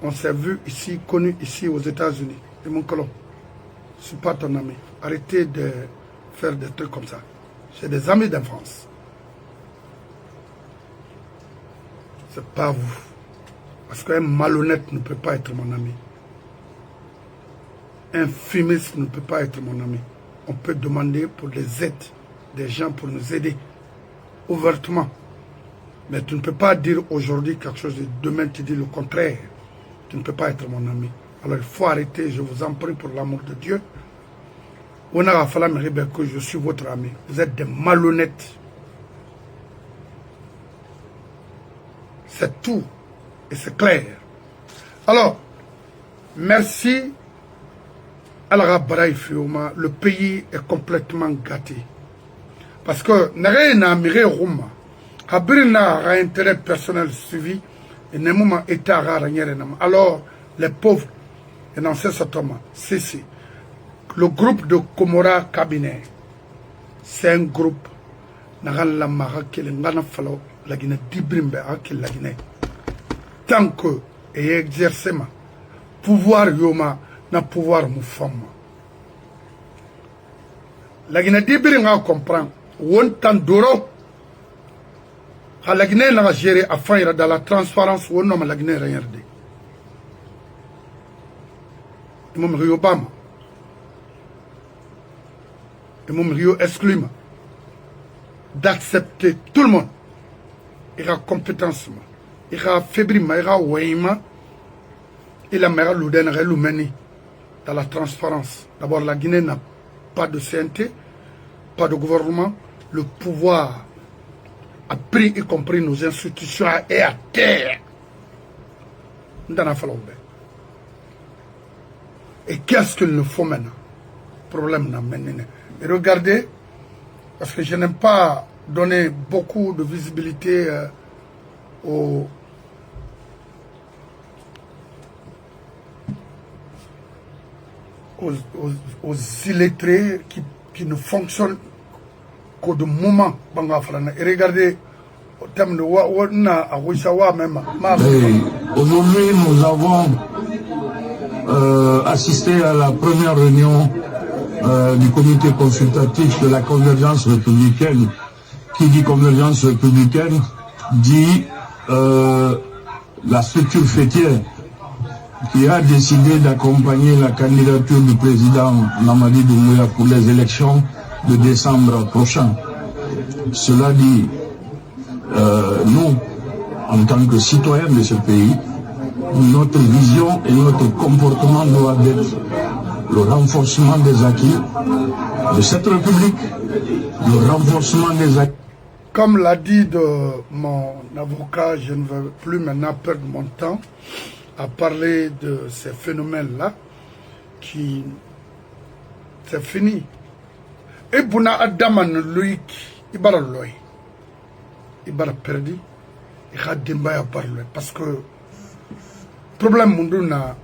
On s'est vu ici, connu ici aux États-Unis. Et mon colon, je ne suis pas ton ami. Arrêtez de faire des trucs comme ça. J'ai des amis d'enfance. C'est pas vous. Parce qu'un malhonnête ne peut pas être mon ami. Un fumiste ne peut pas être mon ami. On peut demander pour des aides, des gens pour nous aider, ouvertement. Mais tu ne peux pas dire aujourd'hui quelque chose et demain tu dis le contraire. Tu ne peux pas être mon ami. Alors il faut arrêter, je vous en prie pour l'amour de Dieu. On a fallu me dire que je suis votre ami. Vous êtes des malhonnêtes. C'est tout. Et c'est clair. Alors, merci à la Baraïfioma. Le pays est complètement gâté. Parce que n'a miré Roma. Habirina a intérêt personnel suivi. Et n'est moment état rare. Alors, les pauvres, et dans ce moment, c'est le groupe de Komora Cabinet. C'est un groupe. N'a la mara qui l'engana fallo la Guinée d'Ibrimbe à qui la Guinée. Tant que et exercement pouvoir yoma na pouvoir moufama. La Guinée d'Ibrimbe comprend. One temps d'oro. La Guinée n'a géré à faire dans la transparence ou non la Guinée rien de. Et mon Rio Obama. Et mon Rio exclut d'accepter tout le monde. Il y a compétence. Il y a fébrile, il y a ouéma. Il y a mère l'ouden reloumeni dans la transparence. D'abord, la Guinée n'a pas de CNT, pas de gouvernement. Le pouvoir a pris, y compris nos institutions, et à terre. Et qu'est-ce qu'il nous faut maintenant? Problème n'a mené. Et regardez, parce que je n'aime pas donner beaucoup de visibilité aux illettrés qui ne fonctionnent qu'au de moment. Et regardez, au terme de aujourd'hui, nous avons assisté à la première réunion du comité consultatif de la convergence républicaine. Qui dit convergence républicaine dit la structure fêtière qui a décidé d'accompagner la candidature du président Mamadi Doumbouya pour les élections de décembre prochain. Cela dit, nous, en tant que citoyens de ce pays, notre vision et notre comportement doivent être le renforcement des acquis de cette République, le renforcement des acquis. Comme l'a dit mon avocat, je ne veux plus maintenant perdre mon temps à parler de ces phénomènes-là qui... C'est fini. Et Bouna Adaman, lui, il va loin. Il va perdre. Il va démbailler par lui. Parce que le problème, Moudouna,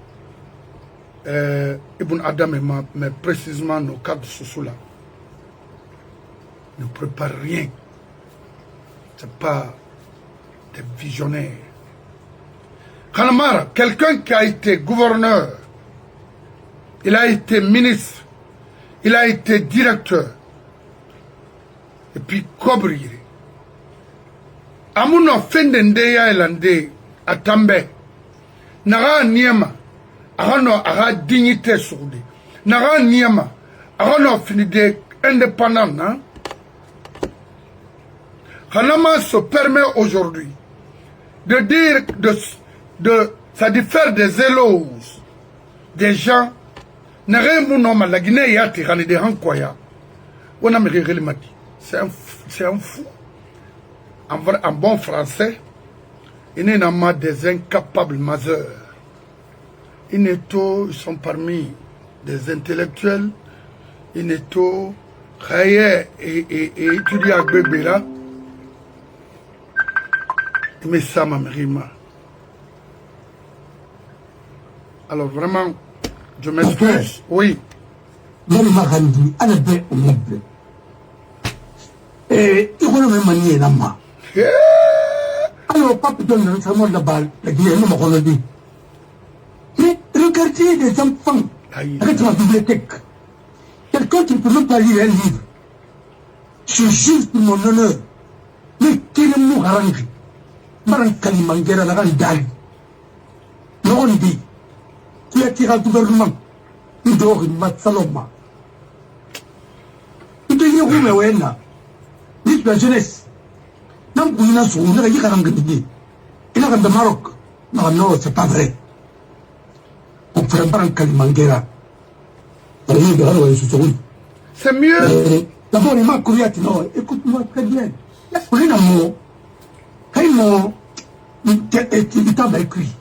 Ibn Adam, mais précisément nos cadres sociaux-là, ne préparent rien. Ce n'est pas des visionnaires. Kanamara, quelqu'un qui a été gouverneur, il a été ministre, il a été directeur, et puis Kobriri, amuno fende ya elande atambe naga niema agano aga dignité sourde naga niema agano fini de indépendant hein? Hanama se permet aujourd'hui de dire ça dit faire des éloges des gens naga muno la Guinée ya tirani de hankoya on a c'est un fou en bon français, il y a des incapables majeurs. Ils sont parmi des intellectuels. Ils sont et étudiants à Bébéra. Mais ça m'a rima. Alors vraiment, je m'excuse. Oui. Et il faut me manier la main. Alors, papa donne un certain de balle, la Guinée, nous m'en dit. Mais regardez les enfants avec la bibliothèque. Quelqu'un qui ne peut même pas lire un livre. Je juge pour mon honneur. Mais quel est mon arrangé? Maran Kalimangera, la grande dalle. Non, on dit. Qui attire le gouvernement? Il dort une mat saloma. Il te dit où, mais où est là? Dites la jeunesse. Donc, il a son il a de Maroc. Non, non, c'est pas vrai. On ferait pas un Kalimangera. C'est mieux. D'abord, il m'a couru à non, écoute-moi très bien. Il y a un mot. Il t'a écrit.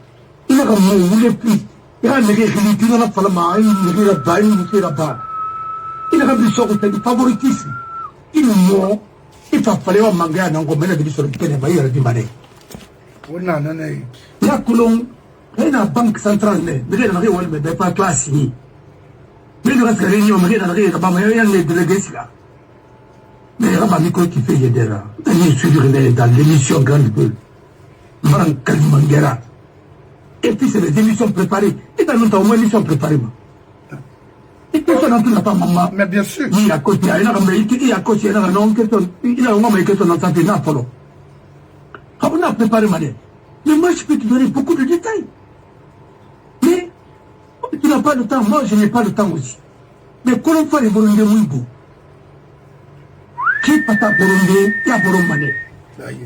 Il a un mot, il est pris. Il a un il a falama, il a bas, il a bas. Il a un sort de favoritisme. Il mot. Il fallait un manga dans le de sur le Pénébaï du Marais. La Coulon, la banque centrale, mais elle n'a pas classe. Mais le reste de la réunion, mais elle n'a rien de délégués là. Mais Rabat Miko qui fait des là. Il suit dans l'émission Grande Gueule. Maran Kalimangera. Et puis c'est les émissions préparées. Et dans le temps, au moins, émissions préparées. Et personne n'a pas maman. Mais bien sûr. Il a côté, il a côté, il a un nom, il a un moment qui est dans sa vie, Napolo. On a préparé ma lettre. Mais moi, je peux te donner beaucoup de détails. Mais, tu n'as pas le temps, moi, je n'ai pas le temps aussi. Mais quand on fait les Burundais Mouibou, qui pata Burundais, il y a Burundais.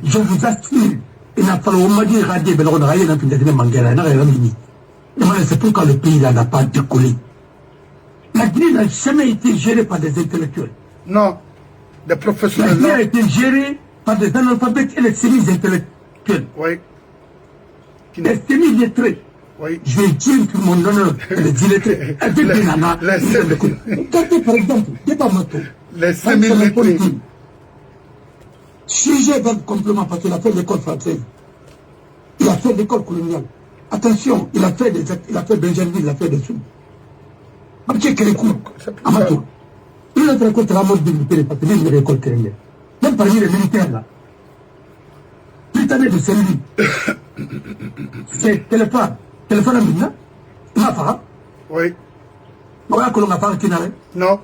Je vous assure, il n'a pas le moment de radier, mais on a rien à faire de Mangera, il n'a rien à faire. C'est pourquoi le pays n'a pas décollé. La Guinée n'a jamais été gérée par des intellectuels. Non, des professionnels. La Guinée a été gérée par des analphabètes et les semi-intellectuels. Oui. Les semi-lettrés. Oui. Je vais dire tout mon honneur, les illettrés. Regardez par exemple, débat moto. Les semi-lettrés. Sujet d'un complément parce qu'il a fait l'école française. Il a fait l'école coloniale. Attention, il a fait Benjamin, il a fait des sous. Parce que les coups, Amato, il a fait la mode du militaire, parce qu'il a l'école coloniale. Même parmi les militaires là, Britannique de Saint-Louis, c'est téléphone à Mina, il m'a fait. Oui. Voilà que l'on a fait un non.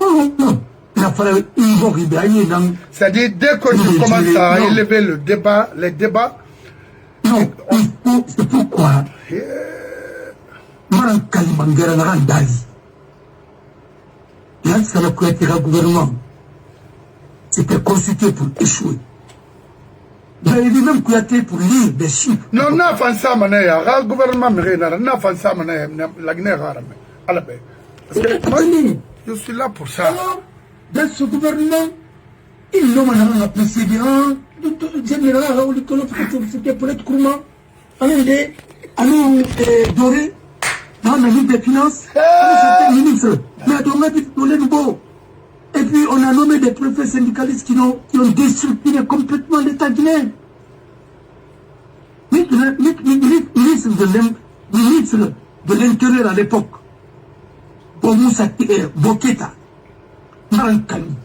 Non, non. Il a fallu une bonne ribérie. C'est-à-dire, dès que tu commences à élever le débat, les débats. Non, c'est pourquoi. Maran Kalimangera n'a rien d'ali. Il y a ce qu'on a été le gouvernement. C'était consulté pour échouer. Il a même été pour lire des chiffres. Non, non, Fansa Manaya, le gouvernement Mérina, non, Fansa Manaya, la Guinée Rarame, à la paix. Je suis là pour ça. Alors, dans ce gouvernement, ils n'ont pas un président, général, c'était pour être courant. Alors, Doré, dans le ministre des Finances, c'était ministre. Mais on a dit le nouveau. Et puis, on a nommé des préfets syndicalistes qui ont déstructuré complètement l'État guinéen. Ministre de l'Intérieur à l'époque, Boketa, Marankani,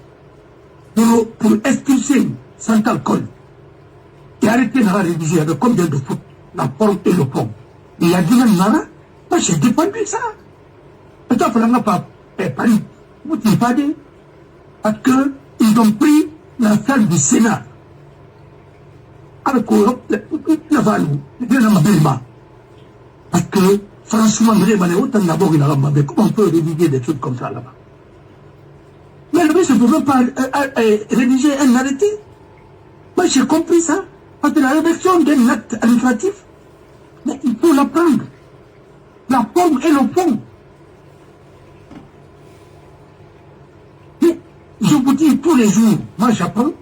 pour expulser Santal Col. Et arrêter de rédiger avec combien de fautes, la porte et le pont. Il a dit même, Nara, moi j'ai défendu ça. Et toi, il n'a pas Paris. Vous ne pas dit. Parce qu'ils ont pris la salle du Sénat. avec la value, parce que franchement, comment on peut rédiger des trucs comme ça là-bas? Mais le ministre ne peut même pas rédiger un arrêté. Moi j'ai compris ça, parce que la rédaction d'un acte administratif, mais il faut l'apprendre. La forme et le fond. Mais je vous dis tous les jours, moi j'apprends,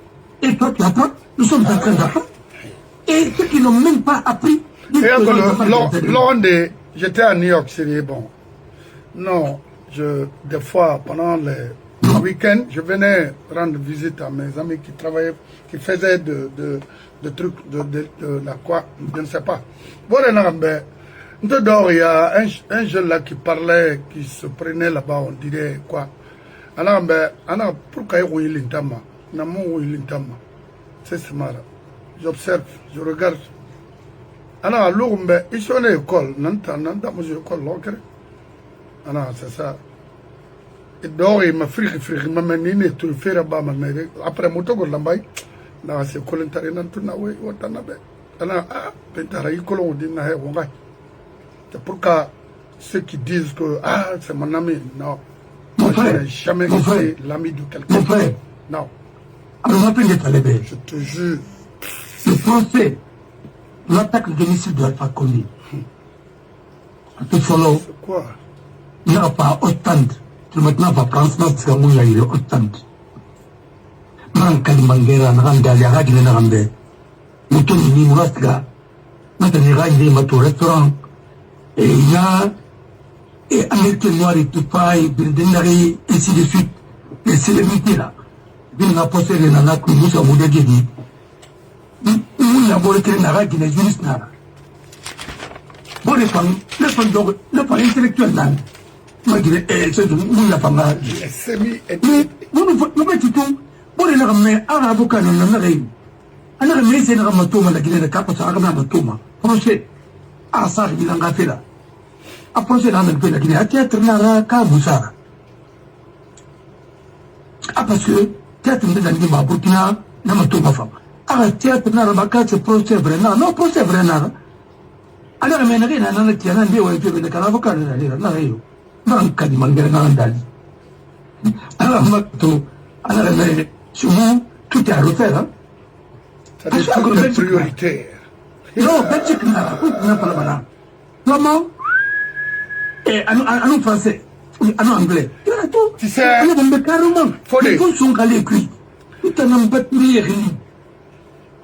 et toi tu apprends, nous sommes en train d'apprendre. Et ceux qui n'ont même pas appris. J'étais à New York City, bon. Non, des fois, pendant les week-ends, je venais rendre visite à mes amis qui travaillaient, qui faisaient de trucs, de la quoi, je ne sais pas. Il y a un jeune là qui parlait, qui se prenait là-bas, on dirait quoi. Alors, pourquoi il y a l'intama? C'est marrant. J'observe, je regarde. Alors, l'ourbe, ils sont à l'école, c'est ça. Et donc, il m'a fait m'a mené tout faire là-bas, après, mon togo l'ambay, là, c'est colontaire, nan tout na ouais, watanabe. Alors, pentara, il colon dit na wonga. C'est pourquoi ceux qui disent que, c'est mon ami, non. Mon frère, je n'ai jamais été l'ami de quelqu'un. Mon frère, non. Alors, je te jure. Le procès, l'attaque de domicile de Alpha Condé. C'est quoi? Il n'y a pas autant. Maintenant, va prendre ce qu'il y a eu autant. Man Kalimangera, Nrandali, Ragine Narambe. Moutouni, Mourastiga. Maintenant, il y a un restaurant. Et il y a et Américain Noir et Tupaï, Bildendari, ainsi de suite. Les célébrités là. Il y a un procès de Nana Koumoussa Moudagiri. Il y a un procès de Nara qui est juriste Nara. Bon, les femmes intellectuelles là. Moi, je dis, c'est une femme. Mais, vous mettez tout. Bon, les ramènes, un avocat, non, non, non. Un ramène, c'est un ramatoma, la Guinée de Cap, c'est un ramatoma. Procès. Ah, ça, il en a fait là. A procès dans le pays de la Guinée, à théâtre, Nara, Kaboussara. Ah, parce que, théâtre, de la Guinée, Burkina, Namatoma femme. Ah, théâtre, Nara, Baka, c'est procès vrai, non, procès vrai, Nara. Alors, mais, il y a un qui a un déo, et puis, le avocat, il y a un déo. Non, Kalimangera, Narandali. Alors, souvent, tout est à refaire. Hein? Ça devient prioritaire. Non, Belgique, on n'a pas la banane. Comment? Et à nous français, à nous anglais. Il y a tout. Tu sais, il y a carrément. Les gens sont calés cuits. Tout un homme battu.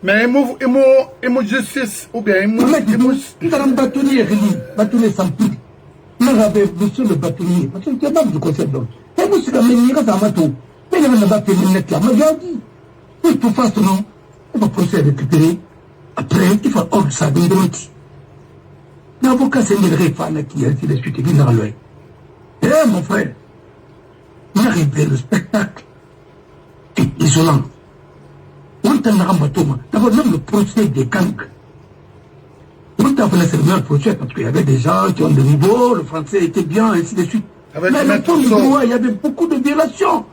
Mais il m'a justice ou bien il m'a tout un homme battu sans plus. Nous avons besoin de bâtonnier, parce que c'est pas du concept d'homme. Et vous, c'est comme une mire à Mato. Mais il n'y a pas de net là. Mais j'ai dit, il faut faire non. On va procéder à récupérer. Après, il faut ordre ça d'une droite. L'avocat, c'est une réfane qui a été discuté dans l'œil. Eh, mon frère, il arrive le spectacle est isolant. On t'en a ramassé. D'abord, même le procès des gangs. On t'a fait le meilleur procès parce qu'il y avait des gens qui ont de niveau, le français était bien, et ainsi de suite. Mais le fond du droit, il y avait beaucoup de violations.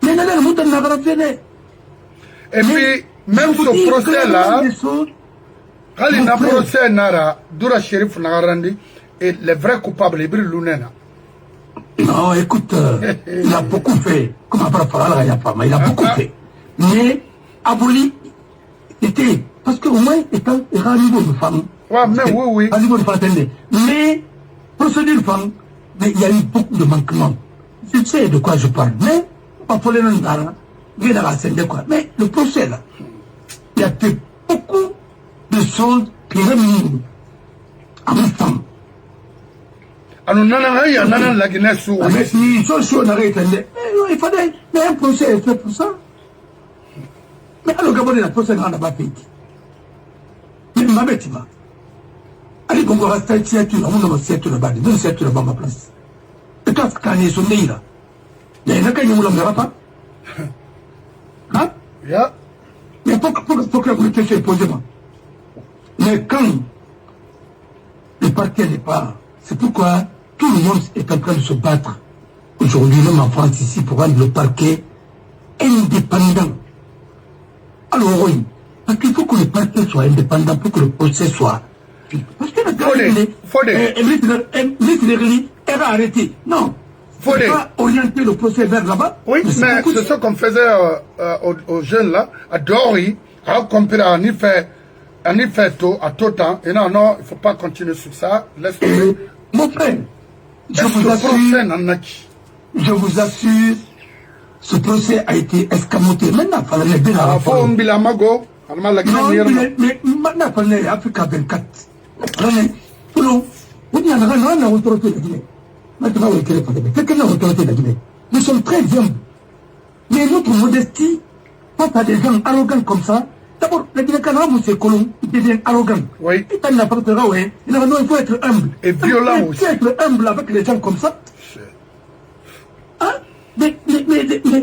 Mais là, le monde n'a pas fait. Et puis, même ce procès-là, quand il y a un procès, Doura Sherif Nagarandi, et les vrais coupables, les Lunena. Non, écoute, il a beaucoup fait. Comme après Farala, il a beaucoup fait. Mais, aboli, était. Parce qu'au moins, étant à niveau de femme. Ouais, mais oui. À niveau de femme, mais, procédure femme, mais il y a eu beaucoup de manquements. Je sais de quoi je parle. Mais, pas pour les noms d'ara, mais dans la scène de quoi. Mais, le procès là, il y a fait beaucoup de choses qui remontent à ma femme. Alors, il y a un la Guinée sous. Mais si, il fallait, mais un procès est fait pour ça. Mais alors, Gabon, la procès n'a pas fait. Mais ma bête, il va. Allez, bon, on va rester ici, on va se faire là-bas, on va se faire là-bas, ma place. Et toi, quand il y a son nez là, il y a un cas, il ne me pas. Hein? Yeah. Mais faut que la politique soit posée, moi. Mais quand le parquet n'est pas. C'est pourquoi tout le monde est en train de se battre aujourd'hui, même en France ici, pour rendre le parquet indépendant. Alors, oui. Parce qu'il faut que le parquet soit indépendant pour que le procès soit. Parce que le gars, elle va arrêter. Non. Il faut pas orienter le procès vers là-bas. Oui, mais c'est ce qu'on faisait aux jeunes là, à Dori, à compris en effet tout, à tout temps. Et non, il ne faut pas continuer sur ça. Laisse tomber. Mon frère, je vous assure, ce procès a été escamoté. Maintenant, il fallait bien la faut un bilamago. Non, mais maintenant, il fallait Africa 24. Nous sommes très humbles. Mais notre modestie, face à des gens arrogants comme ça, d'abord, les Guinéens, c'est colons, ils deviennent arrogants. Oui. Il faut être humble. Et violent aussi. Il faut être humble avec les gens comme ça. Hein? Mais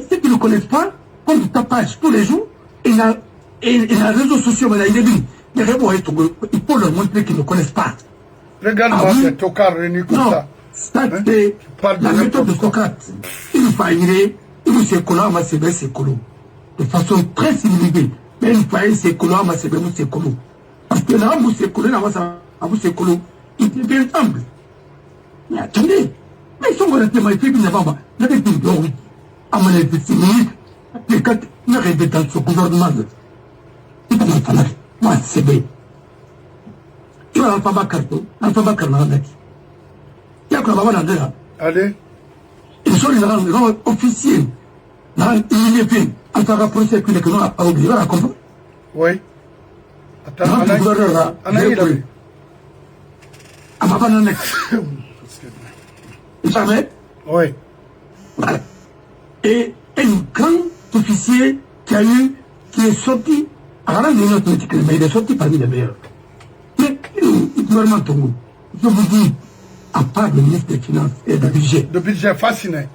ceux qui ne connaissent pas, comme du tapage tous les jours, et dans les réseaux sociaux, il faut leur montrer qu'ils ne connaissent pas. Regarde-moi ces tocards réunis comme ça. Ça, c'est la méthode de Socrate. Il faut aller, il faut se coller à ses colos. De façon très civilisée. Mais il faut aller se coller à ses colos. Parce que là, vous se coller à ses colos, il devient humble. Mais attendez, mais ils sont relativement effectifs, ils n'avaient plus de oui. À mon avis, c'est minutes. Les quatre, ne rêvez dans ce gouvernement. Il va falloir, moi, c'est bien. Il va falloir carton, il va falloir carton. Allez. Ils sont les officiers. Il est fait. En tant que procès, que nous avons oublié, vous comprenez? Oui. Attends, Jamais. Oui. Voilà. Et un grand officier qui est sorti, alors mais il est sorti parmi les meilleurs. Mais, gouvernement Tongo, je vous dis, à part le ministre des Finances et du budget. Le budget fasciné.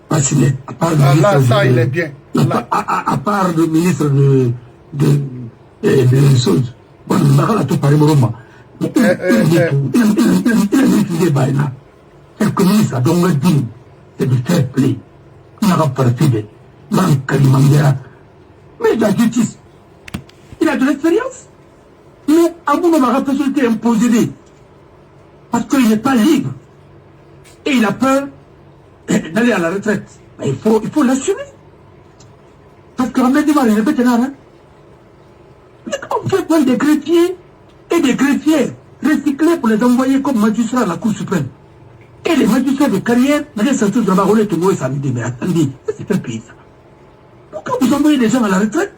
Fasciné. À part le ministre là, ça, il est bien. À part le ministre des choses. Bon, il a tout parlé, il a utilisé Baïna. Quelques ministres a donc dit, c'est du fair play. Il n'a pas refusé. Mais la justice, il a de l'expérience. Mais à vous, on va possibilité imposer. Parce qu'il n'est pas libre. Et il a peur d'aller à la retraite. Mais il faut l'assumer. Parce que Ahmed Dimar, il n'est pas ténard. On fait prendre des greffiers et des greffiers recyclés pour les envoyer comme magistrats à la Cour suprême. Et les magistrats de carrière, les censures de Barolé, Togo et Samedi, mais attendez, c'est quel pays ça? Pourquoi vous envoyez des gens à la retraite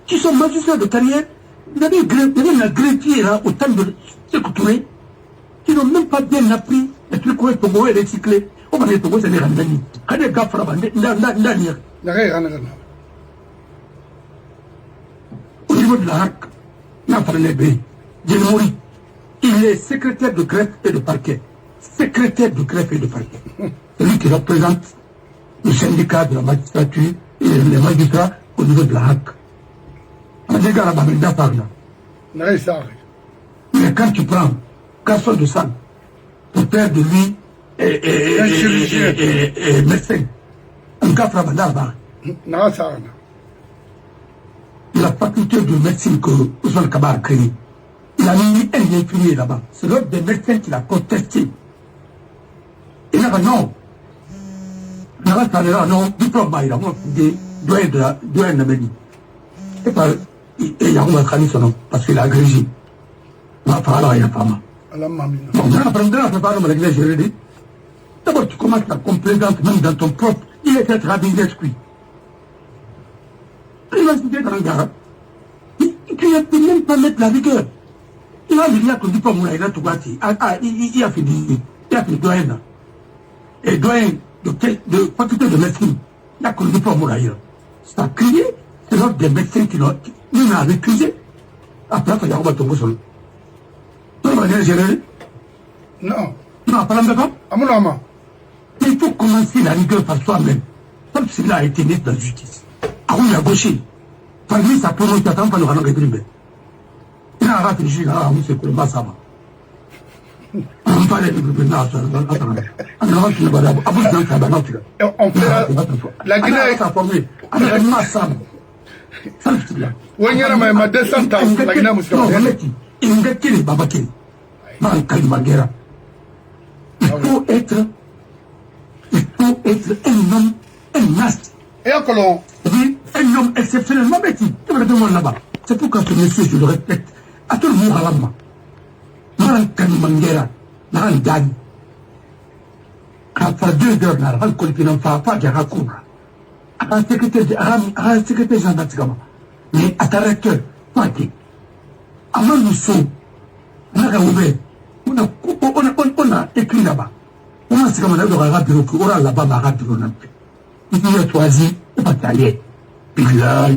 qui sont magistrats de carrière? Vous avez un greffier là, au temps de Sékou Touré, qui n'ont même pas bien appris les trucs où Togo est recyclé. On va dire Togo, c'est les Randani. Quand les gars frappent, au niveau de la HAC, il est secrétaire de greffe et de parquet. Secrétaire de greffe et de parquet. Celui qui représente le syndicat de la magistrature et les magistrats au niveau de la HAC. Mais quand tu prends garçon de sang pour faire de lui médecin, un gars Frabandar, la faculté de médecine que Ousmane Kaba a créée, il a mis un infirmier là-bas. C'est l'autre des médecins qui l'a contesté. Il n'a pas non. Il n'a pas non, diplôme, il a dit, doit être Nameni. Et par, il a remarqué son nom, parce qu'il a agrégé. Il a parlé à la femme. Bon, on a pas de l'église, je l'ai dit. D'abord, tu commences la complaisance même dans ton propre. Il est être habillé d'esprit. Il va se dire dans le gars. Tu ne peux même pas mettre la rigueur. Il a dit que diplôme, il a tout bâti. Il a fini. Il a fait doyen. Et doyen de faculté de médecine. Il a connu diplôme, ça a crié. C'est l'autre des médecins qui l'ont récusé. Après, il y a un bateau seul. Non, non, pas l'embêtant. Il faut commencer la rigueur par soi-même. Comme s'il a été ministre de la justice. Ah oui, à gauche. Parmi sa promotion, il n'y a pas de rang de grime. Il a réfléchi, ah oui, c'est pour le bas, ça va. On parle de la Guinée. Wanyara ma 200 ans la gina musika. Ingakiri babakiri. Man Kalimagera. Il faut être un homme, un astre. Et un colon. Un homme exceptionnellement bêtis. Là-bas. C'est pourquoi ce monsieur, je le répète, à tout le monde à la main. Man Kalimagera. Nan Dani. Après 2 heures, là, on continue à faire de la cour. Un secrétaire gendarme. Mais à ta recteur, pas qui. Avant nous sommes, on a écrit là-bas. On a comme on a de la bureau, on a là-bas ma radio. Il y a choisi, on va aller. Puis là,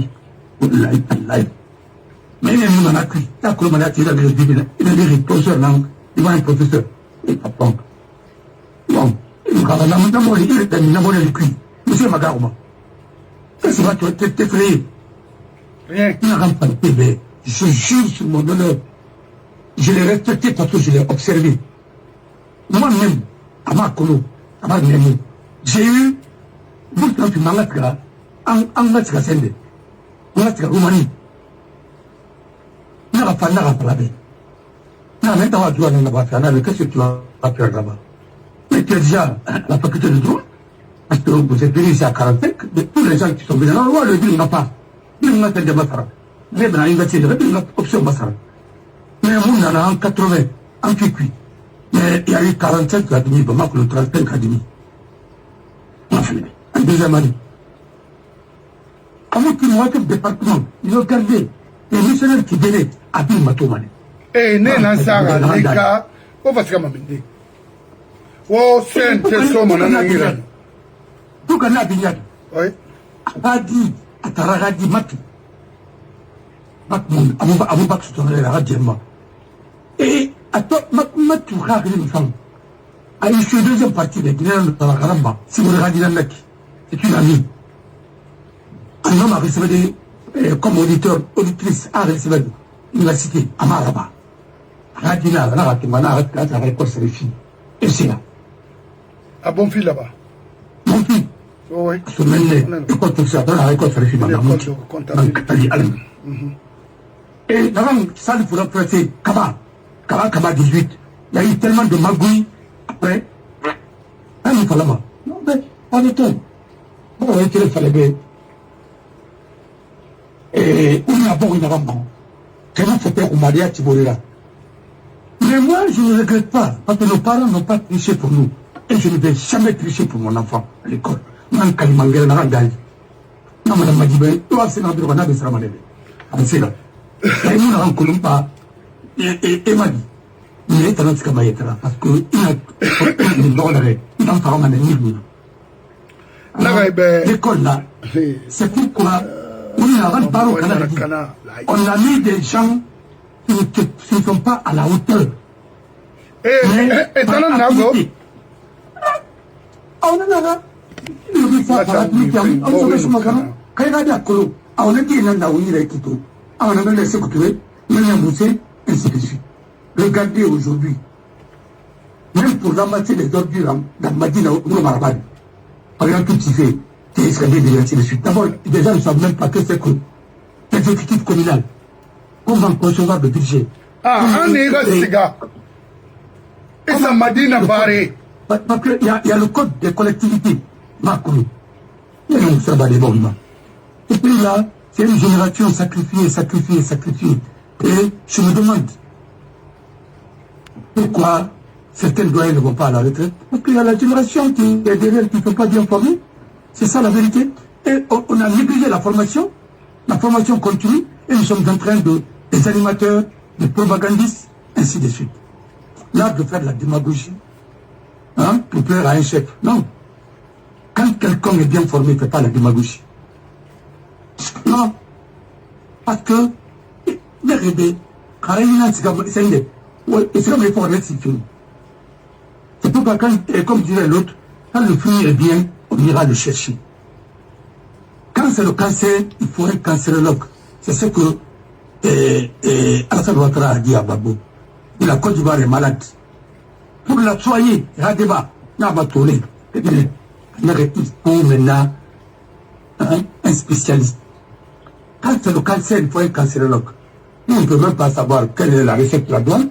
mais il y a un cri. Là, comme on a tiré le début, il a dit, professeur, non, il va un professeur. Il va pas. Non, il va le cri. Monsieur Magaroma. Qu'est-ce que tu as fait? Rien. Il n'a pas de bébé. Je jure sur mon honneur. Je l'ai respecté parce que je l'ai observé. Moi-même, à Makolo, à Magnani, j'ai eu, vous quand tu m'as là, en Matka Sende, en Matka Roumanie, il n'a pas parlé. Il n'a même pas joué dans la bataille. Qu'est-ce que tu vas faire là-bas? Mais tu as déjà la faculté de droit. Parce que vous êtes venu ici à 45, tous les gens qui sont venus dans le roi, le dit, n'a pas. Il n'a pas de Massara. Mais dans l'université, il y a une option Massara. Mais on en a en 80, en Kikui. Mais il y a eu 45 à demi, pas le 35 à demi. En deuxième année. Comment tu vois que le département, ils ont gardé les missionnaires qui venaient à Bilmatomane. Eh, Nansara, les gars, on va se camamender. Oh, c'est un somme en Iran. Tout le monde Oui. a dit, à Taragadi Matu. Makmoun, Abou Bak Soutané, la Radjema. Et à toi, Matu Ragli, une femme. A eu ce deuxième partie de Guinée dans la Garamba, si vous regardez la mec, c'est une amie. Un homme a reçu comme auditeur, auditrice, a reçu l'université à Maraba. Radina, la Ratimana, la récolte, c'est les filles. Et c'est là. À bon fil là-bas. Mon fils. Oui. Ce même école tout ça, dans la récolte, c'est les filles. Et dans ça, il faudra presser Kaba 18. Il y a eu tellement de magouilles après. Il fallait pas. Non, mais pas de temps. On va étirer, il fallait bien. Et on a bon, il a bon. C'est un fauteuil au mariage, tu vois là. Mais moi, je ne regrette pas, parce que nos parents n'ont pas triché pour nous. Et je ne vais jamais tricher pour mon enfant à l'école. Man Kalimangel n'a pas non, madame Madibé, tu vas se rendre compte de ça, madame. C'est là. Et nous, on ne connaît pas. Et m'a dit, il est un comme parce que il a une enfant, l'école là, c'est pourquoi on a mis des gens qui ne sont pas à la hauteur. Et dans le Nago, on a regardez aujourd'hui, même pour ramasser les ordures dans Madina ou Marabad, par exemple, tout ce qui fait des escaliers et ainsi de suite. D'abord, les gens ne savent même pas que c'est que l'exécutif communal. Comment concevoir le budget? Ah, un égal, ces gars. Et ça m'a dit Navarre. Parce qu'il y a le code des collectivités. Macron. Il y a un sabbat des bombes. Et puis là, c'est une génération sacrifiée. Et je me demande pourquoi certains doyens ne vont pas à la retraite. Parce qu'il y a la génération qui est derrière, qui ne sont pas bien formés. C'est ça la vérité. Et on a négligé la formation continue, et nous sommes en train des animateurs, des propagandistes, ainsi de suite. Là, de faire de la démagogie, pour plaire à un chef. Non. Quand quelqu'un est bien formé, il ne fait pas la démagogie. Non. Parce que, c'est pourquoi, comme dirait l'autre, quand le fruit est bien, on ira le chercher. Quand c'est le cancer, il faut un cancérologue. C'est ce que Alassane Ouattara a dit à Babou. Et la Côte d'Ivoire est malade. Pour la soigner, il y a un débat. Il faut maintenant un spécialiste. Quand c'est le cancer, il faut un cancérologue. Nous, on ne peut même pas savoir quelle est la recette de la douane.